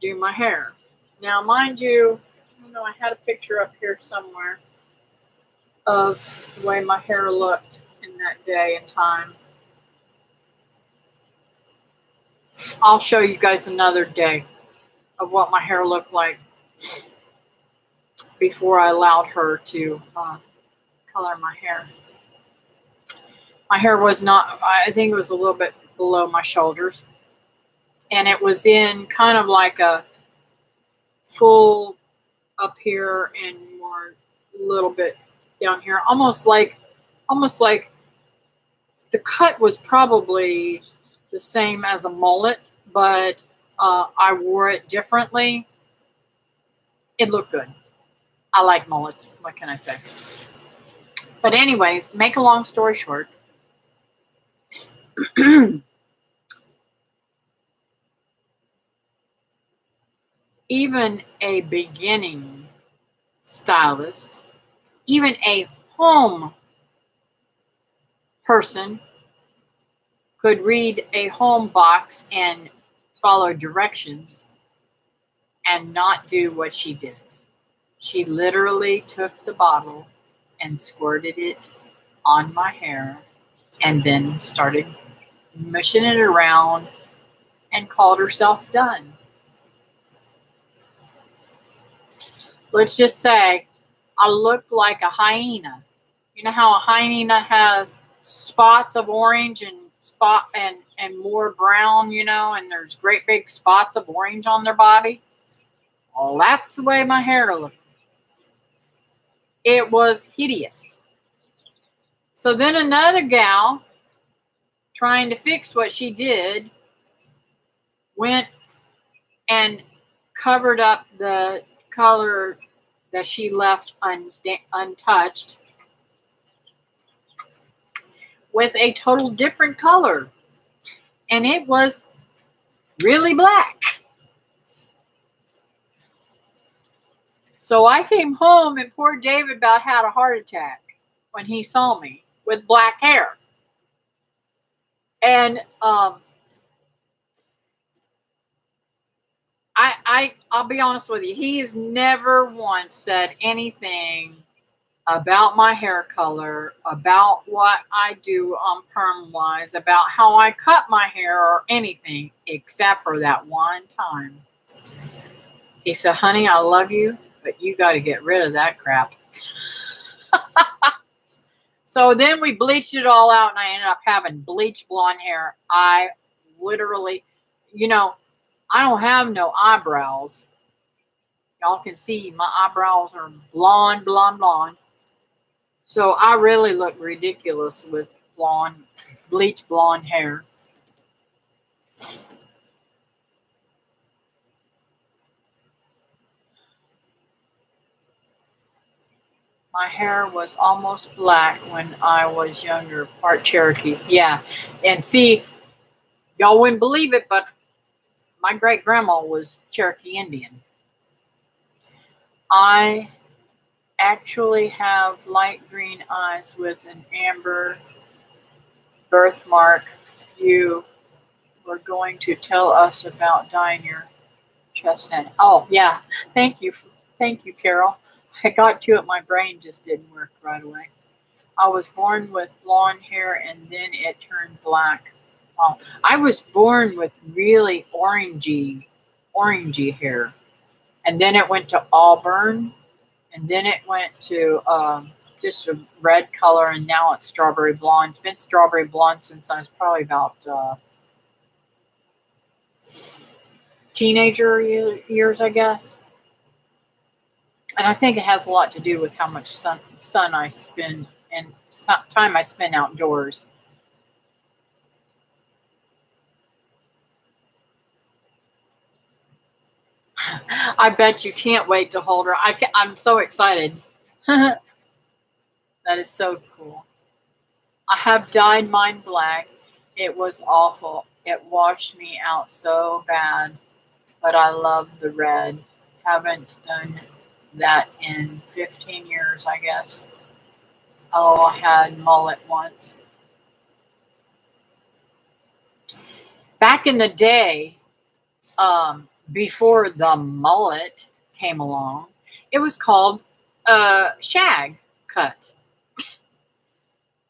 do my hair. Now, mind you, I don't know, I had a picture up here somewhere of the way my hair looked in that day and time. I'll show you guys another day of what my hair looked like before I allowed her to color my hair. My hair was not, I think it was a little bit below my shoulders. And it was in kind of like a full up here and more a little bit down here. Almost like the cut was probably the same as a mullet, but I wore it differently. It looked good. I like mullets. What can I say? But anyways, to make a long story short, even a beginning stylist, even a home person could read a home box and follow directions and not do what she did. She literally took the bottle and squirted it on my hair and then started mushing it around and called herself done. Let's just say I looked like a hyena. You know how a hyena has spots of orange and more brown, you know, and there's great big spots of orange on their body? Well, that's the way my hair looked. It was hideous. So then another gal, trying to fix what she did, went and covered up the color that she left untouched with a total different color. And it was really black. So I came home and poor David about had a heart attack when he saw me with black hair. And I'll be honest with you, he has never once said anything about my hair color, about what I do on perm-wise, about how I cut my hair or anything, except for that one time. He said, honey, I love you, but you got to get rid of that crap. So then we bleached it all out, and I ended up having bleach blonde hair. I literally, you know, I don't have no eyebrows. Y'all can see my eyebrows are blonde, blonde, blonde. So I really look ridiculous with blonde, bleach blonde hair. My hair was almost black when I was younger, part Cherokee. Yeah, and see, y'all wouldn't believe it, but my great-grandma was Cherokee Indian. I actually have light green eyes with an amber birthmark. You were going to tell us about dyeing your chestnut. Oh, yeah. Thank you, Carol. I got to it. My brain just didn't work right away. I was born with blonde hair and then it turned black. Oh, I was born with really orangey hair. And then it went to auburn. And then it went to just a red color. And now it's strawberry blonde. It's been strawberry blonde since I was probably about teenager years, I guess. And I think it has a lot to do with how much sun I spend and time I spend outdoors. I bet you can't wait to hold her. I'm so excited. That is so cool. I have dyed mine black. It was awful. It washed me out so bad, but I love the red. Haven't done that in 15 years, I guess. Oh, I had mullet once. Back in the day, before the mullet came along, it was called shag cut.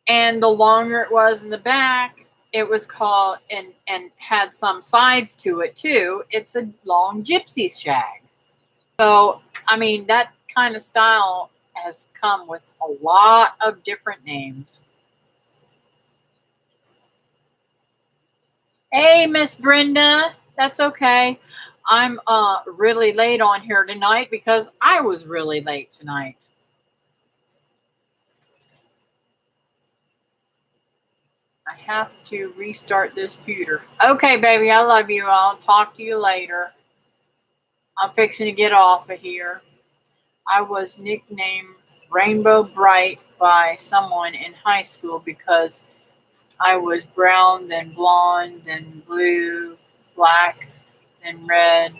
And the longer it was in the back, it was called, and had some sides to it too. It's a long gypsy shag. So, I mean, that kind of style has come with a lot of different names. Hey, Miss Brenda, that's okay. I'm really late on here tonight because I was really late tonight. I have to restart this computer. Okay, baby, I love you. I'll talk to you later. I'm fixing to get off of here. I was nicknamed Rainbow Bright by someone in high school because I was brown, then blonde, then blue, black, then red,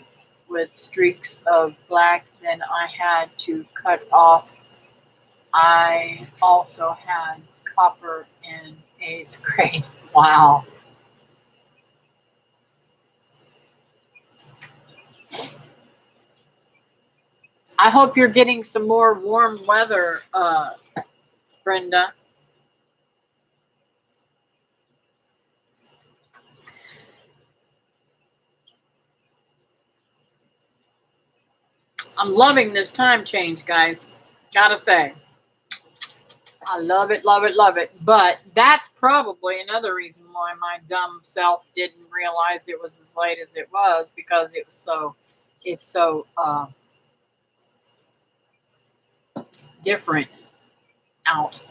with streaks of black. Then I had to cut off. I also had copper in 8th grade. Wow. I hope you're getting some more warm weather, Brenda. I'm loving this time change, guys. Gotta say. I love it, love it, love it. But that's probably another reason why my dumb self didn't realize it was as late as it was, because it's so different out.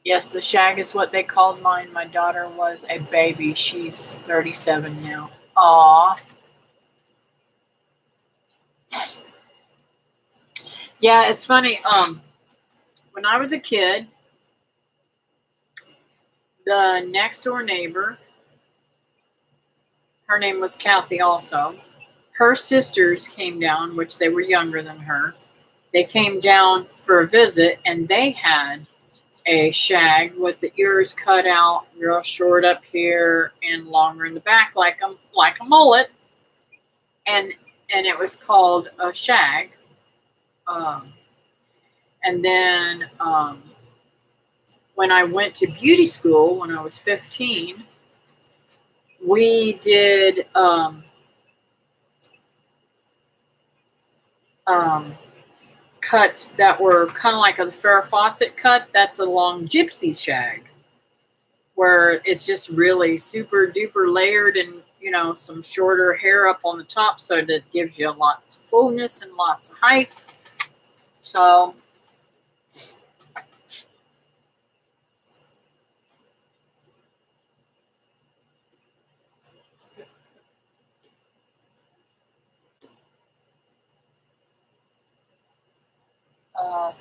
Yes, the shag is what they called mine. My daughter was a baby. She's 37 now. Aw. Yeah, it's funny. When I was a kid, the next door neighbor, her name was Kathy also. Her sisters came down, which they were younger than her. They came down for a visit, and they had a shag with the ears cut out, real short up here and longer in the back, like a mullet, and it was called a shag. Um, and then when I went to beauty school when I was 15, we did cuts that were kind of like a Farrah Fawcett cut. That's a long gypsy shag, where it's just really super duper layered, and some shorter hair up on the top, so that gives you lots of fullness and lots of height. So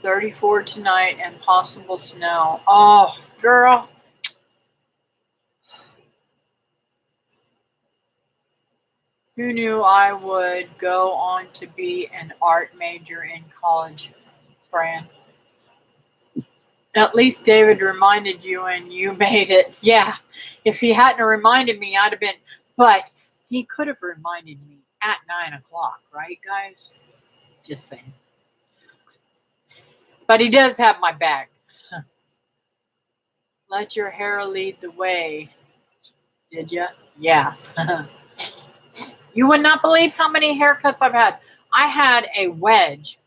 34 tonight and possible snow. Oh, girl. Who knew I would go on to be an art major in college, Fran? At least David reminded you and you made it. Yeah, if he hadn't reminded me, I'd have been. But he could have reminded me at 9 o'clock, right, guys? Just saying. But he does have my back. Let your hair lead the way. Did you? Yeah. You would not believe how many haircuts I've had. I had a wedge.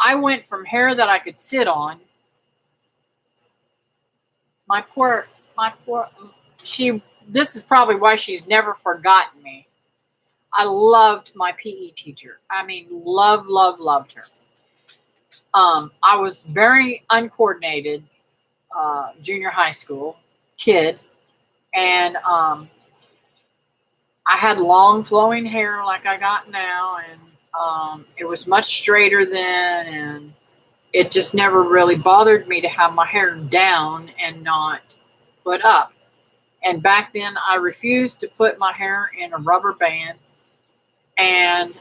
I went from hair that I could sit on. My poor, this is probably why she's never forgotten me. I loved my PE teacher. I mean, loved her. I was very uncoordinated junior high school kid, and I had long flowing hair like I got now, and it was much straighter then, and it just never really bothered me to have my hair down and not put up. And back then, I refused to put my hair in a rubber band, and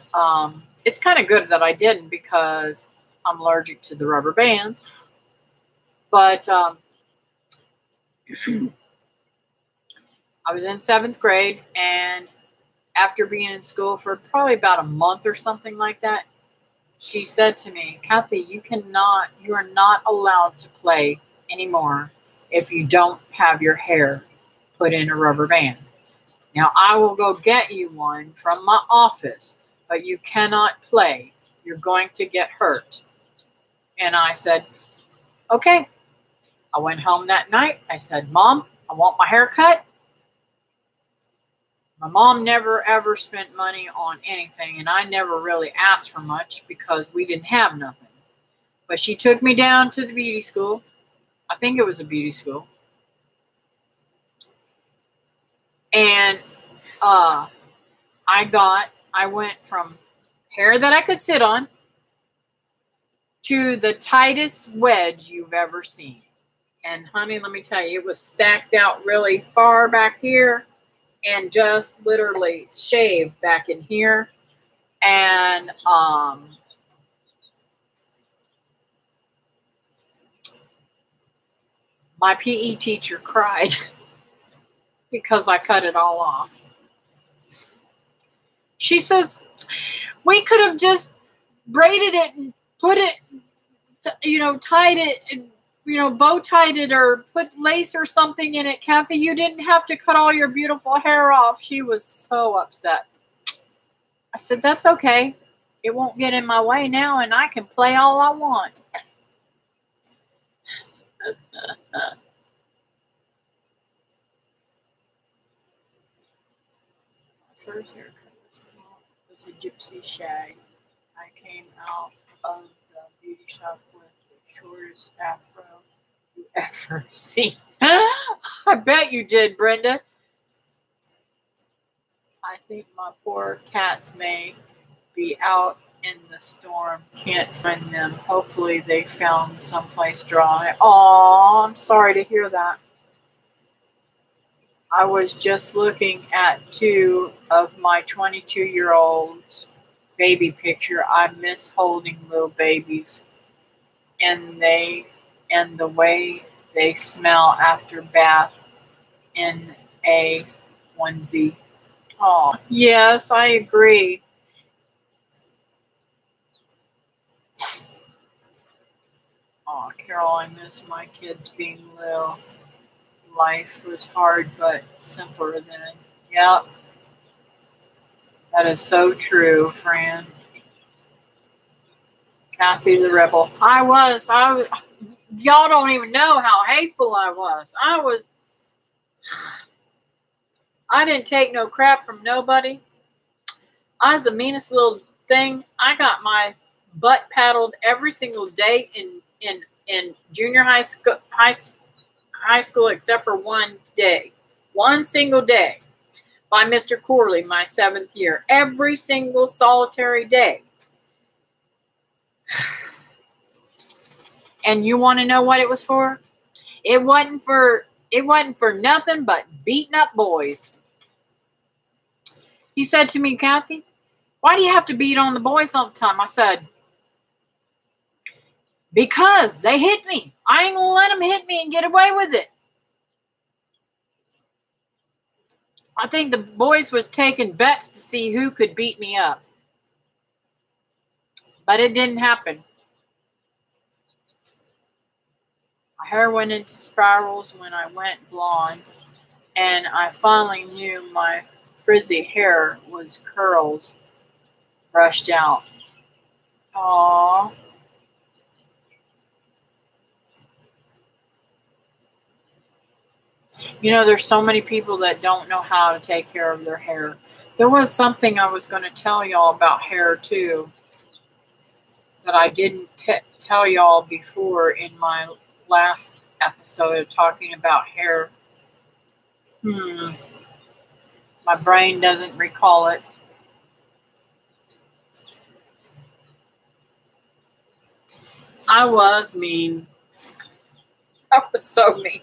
it's kind of good that I didn't because I'm allergic to the rubber bands. But I was in seventh grade, and after being in school for probably about a month or something like that, she said to me, Kathy, you are not allowed to play anymore if you don't have your hair put in a rubber band. Now, I will go get you one from my office, but you cannot play. You're going to get hurt. And I said, okay. I went home that night. I said, Mom, I want my hair cut. My mom never ever spent money on anything, and I never really asked for much because we didn't have nothing. But she took me down to the beauty school. I think it was a beauty school. And I went from hair that I could sit on to the tightest wedge you've ever seen. And honey, let me tell you, it was stacked out really far back here and just literally shaved back in here. And my PE teacher cried because I cut it all off. She says, we could have just braided it and put it, tied it, and, bow tied it or put lace or something in it, Kathy. You didn't have to cut all your beautiful hair off. She was so upset. I said, that's okay. It won't get in my way now, and I can play all I want. First haircut was a gypsy shag. I came out of the beauty shop with the shortest afro you ever seen. I bet you did, Brenda. I think my poor cats may be out in the storm. Can't find them. Hopefully they found someplace dry. Oh, I'm sorry to hear that. I was just looking at 2 of my 22-year-olds baby picture. I miss holding little babies, and the way they smell after bath in a onesie. Oh, yes, I agree. Oh, Carol, I miss my kids being little. Life was hard, but simpler then. Yep, that is so true, Fran. Kathy the Rebel. I was. Y'all don't even know how hateful I was. I didn't take no crap from nobody. I was the meanest little thing. I got my butt paddled every single day in junior high school except for one single day by Mr. Corley my 7th year. Every single solitary day. And you want to know what it was for? It wasn't for nothing but beating up boys. He said to me, Kathy, why do you have to beat on the boys all the time? I said, because they hit me. I ain't gonna let them hit me and get away with it. I think the boys was taking bets to see who could beat me up. But it didn't happen. My hair went into spirals when I went blonde, and I finally knew my frizzy hair was curls brushed out. Aww. There's so many people that don't know how to take care of their hair. There was something I was going to tell y'all about hair too that I didn't tell y'all before in my last episode of talking about hair. My My brain doesn't recall it. I was mean. I was so mean.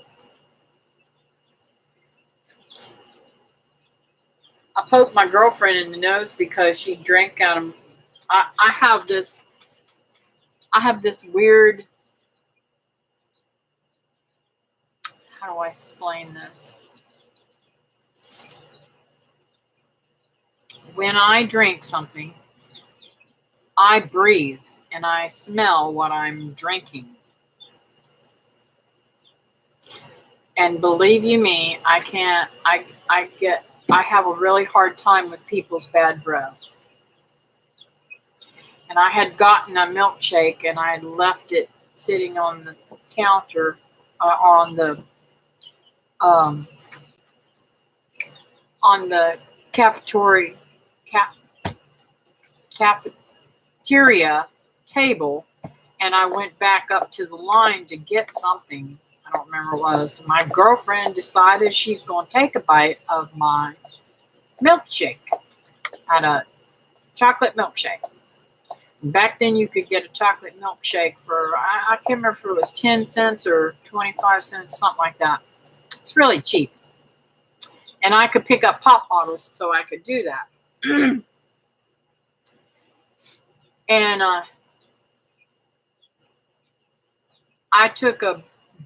I poked my girlfriend in the nose because she drank out of. I have this. I have this weird. How do I explain this? When I drink something, I breathe and I smell what I'm drinking. And believe you me, I can't. I have a really hard time with people's bad breath. And I had gotten a milkshake and I had left it sitting on the counter, um, on the cafeteria table, and I went back up to the line to get something. I don't remember what it was. My girlfriend decided she's going to take a bite of my milkshake. I had a chocolate milkshake. Back then, you could get a chocolate milkshake for, I can't remember if it was 10 cents or 25 cents, something like that. It's really cheap. And I could pick up pop bottles, so I could do that. And I took a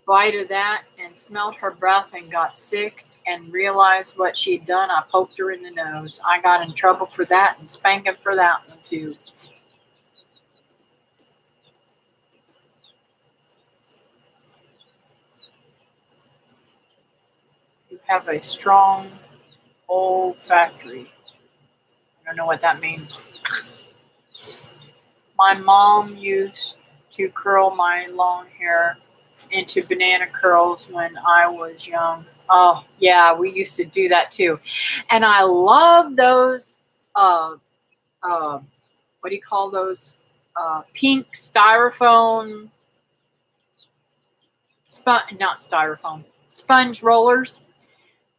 bite of that and smelled her breath and got sick and realized what she'd done. I poked her in the nose. I got in trouble for that and spanking for that one too. You have a strong olfactory. I don't know what that means. My mom used to curl my long hair into banana curls when I was young. Oh, yeah, we used to do that too. And I love those, what do you call those? Pink styrofoam, not styrofoam, sponge rollers.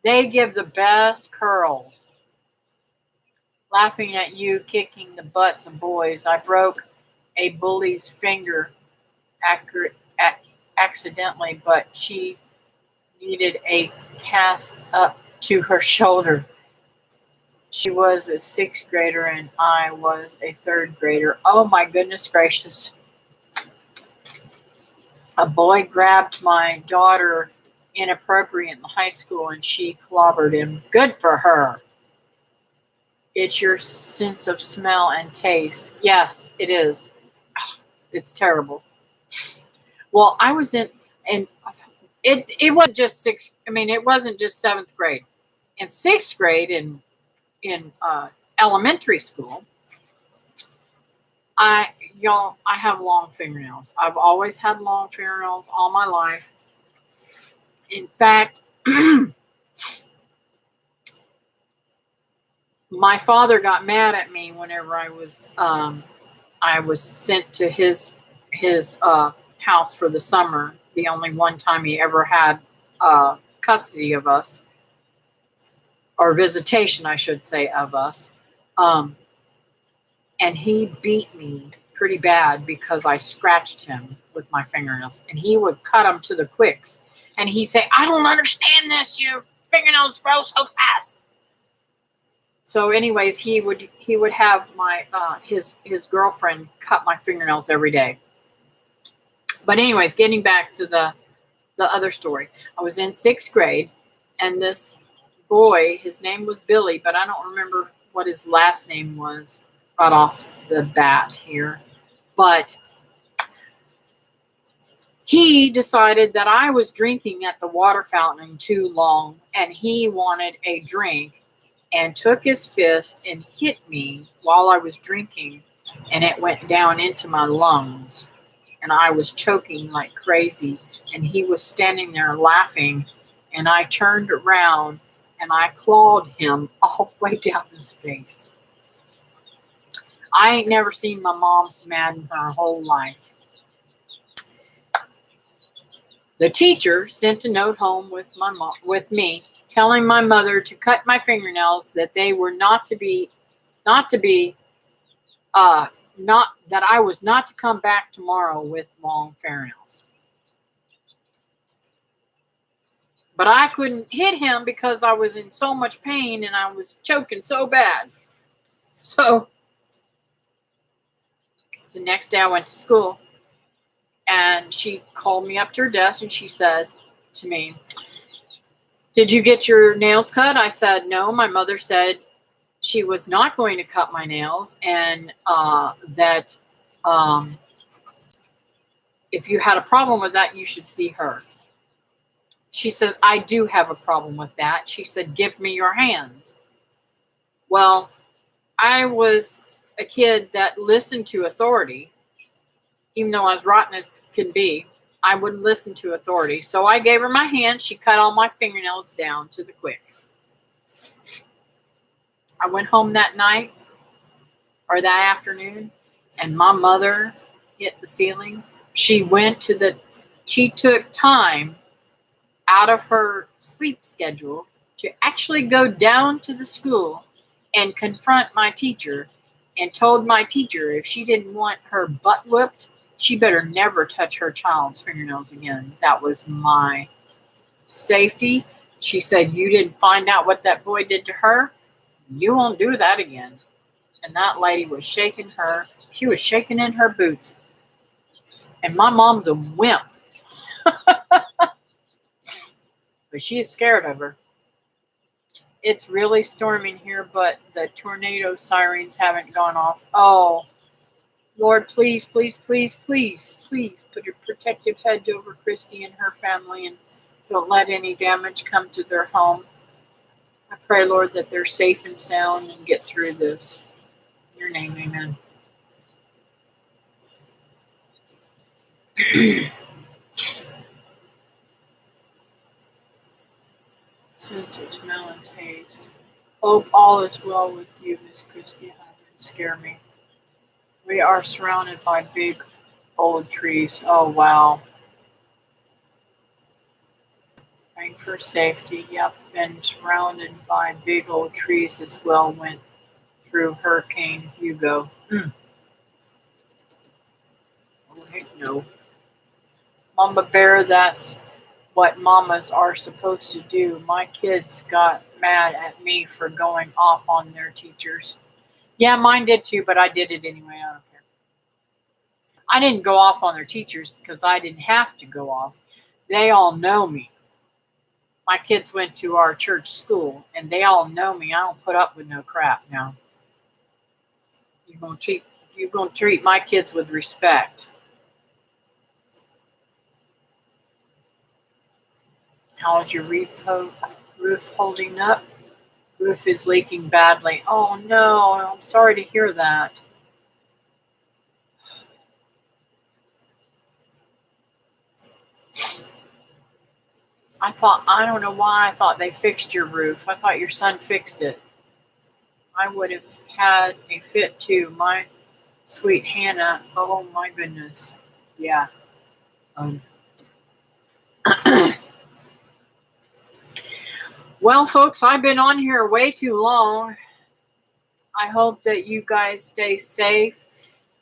They give the best curls. Laughing at you kicking the butts of boys. I broke a bully's finger accidentally, but she needed a cast up to her shoulder. She was a 6th grader and I was a 3rd grader. Oh my goodness gracious. A boy grabbed my daughter inappropriate in high school and she clobbered him. Good for her. It's your sense of smell and taste. Yes, it is. It's terrible. Well, I was in, and it wasn't just it wasn't just 7th grade. In 6th grade in elementary school, I have long fingernails. I've always had long fingernails all my life. In fact, my father got mad at me whenever I was sent to his house for the summer. The only one time he ever had custody of us, or visitation, I should say, of us. And he beat me pretty bad because I scratched him with my fingernails, and he would cut them to the quicks. And he'd say, "I don't understand this. Your fingernails grow so fast." So, anyways, he would have my his girlfriend cut my fingernails every day. But anyways, getting back to the other story, I was in 6th grade, and this boy, his name was Billy, but I don't remember what his last name was right off the bat here. But he decided that I was drinking at the water fountain too long, and he wanted a drink, and took his fist and hit me while I was drinking, and it went down into my lungs, and I was choking like crazy, and he was standing there laughing, and I turned around and I clawed him all the way down his face. I ain't never seen my mom so mad in her whole life. The teacher sent a note home with me telling my mother to cut my fingernails, that they were not that I was not to come back tomorrow with long fingernails. But I couldn't hit him because I was in so much pain and I was choking so bad. So the next day I went to school and she called me up to her desk and she says to me, "Did you get your nails cut?" I said, "No, my mother said she was not going to cut my nails, and that if you had a problem with that, you should see her." She says, "I do have a problem with that." She said, "Give me your hands." Well, I was a kid that listened to authority, even though I was rotten as can be. I wouldn't listen to authority. So I gave her my hand. She cut all my fingernails down to the quick. I went home that night or that afternoon, and my mother hit the ceiling. She took time out of her sleep schedule to actually go down to the school and confront my teacher, and told my teacher if she didn't want her butt whooped, she better never touch her child's fingernails again. That was my safety. She said, "You didn't find out what that boy did to her. You won't do that again." And that lady was shaking she was shaking in her boots. And my mom's a wimp. But she is scared of her. It's really storming here, but the tornado sirens haven't gone off. Oh, Lord, please, please, please, please, please put your protective hedge over Christy and her family, and don't let any damage come to their home. I pray, Lord, that they're safe and sound and get through this. In your name, amen. Senses, smell, and taste. Hope all is well with you, Miss Christy. Don't scare me. We are surrounded by big old trees. Oh, wow. Praying for safety. Yep, been surrounded by big old trees as well. Went through Hurricane Hugo. Oh, heck no. Mama Bear, that's what mamas are supposed to do. My kids got mad at me for going off on their teachers. Yeah, mine did too, but I did it anyway. I don't care. I didn't go off on their teachers because I didn't have to go off. They all know me. My kids went to our church school, and they all know me. I don't put up with no crap now. You're gonna treat my kids with respect. How's your roof holding up? Roof is leaking badly. Oh no, I'm sorry to hear that. I don't know why I thought they fixed your roof. I thought your son fixed it. I would have had a fit too. My sweet Hannah. Oh my goodness. Yeah. Well, folks, I've been on here way too long. I hope that you guys stay safe.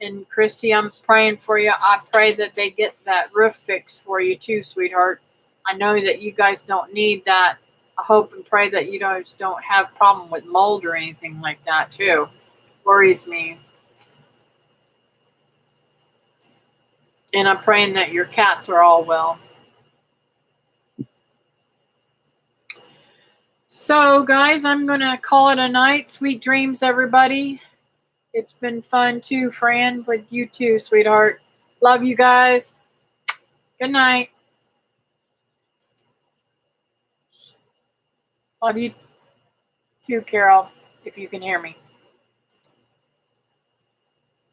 And Christy, I'm praying for you. I pray that they get that roof fixed for you too, sweetheart. I know that you guys don't need that. I hope and pray that you guys don't have a problem with mold or anything like that too. Worries me. And I'm praying that your cats are all well. So, guys, I'm going to call it a night. Sweet dreams, everybody. It's been fun too, Fran, with you too, sweetheart. Love you guys. Good night. Love you too, Carol, if you can hear me.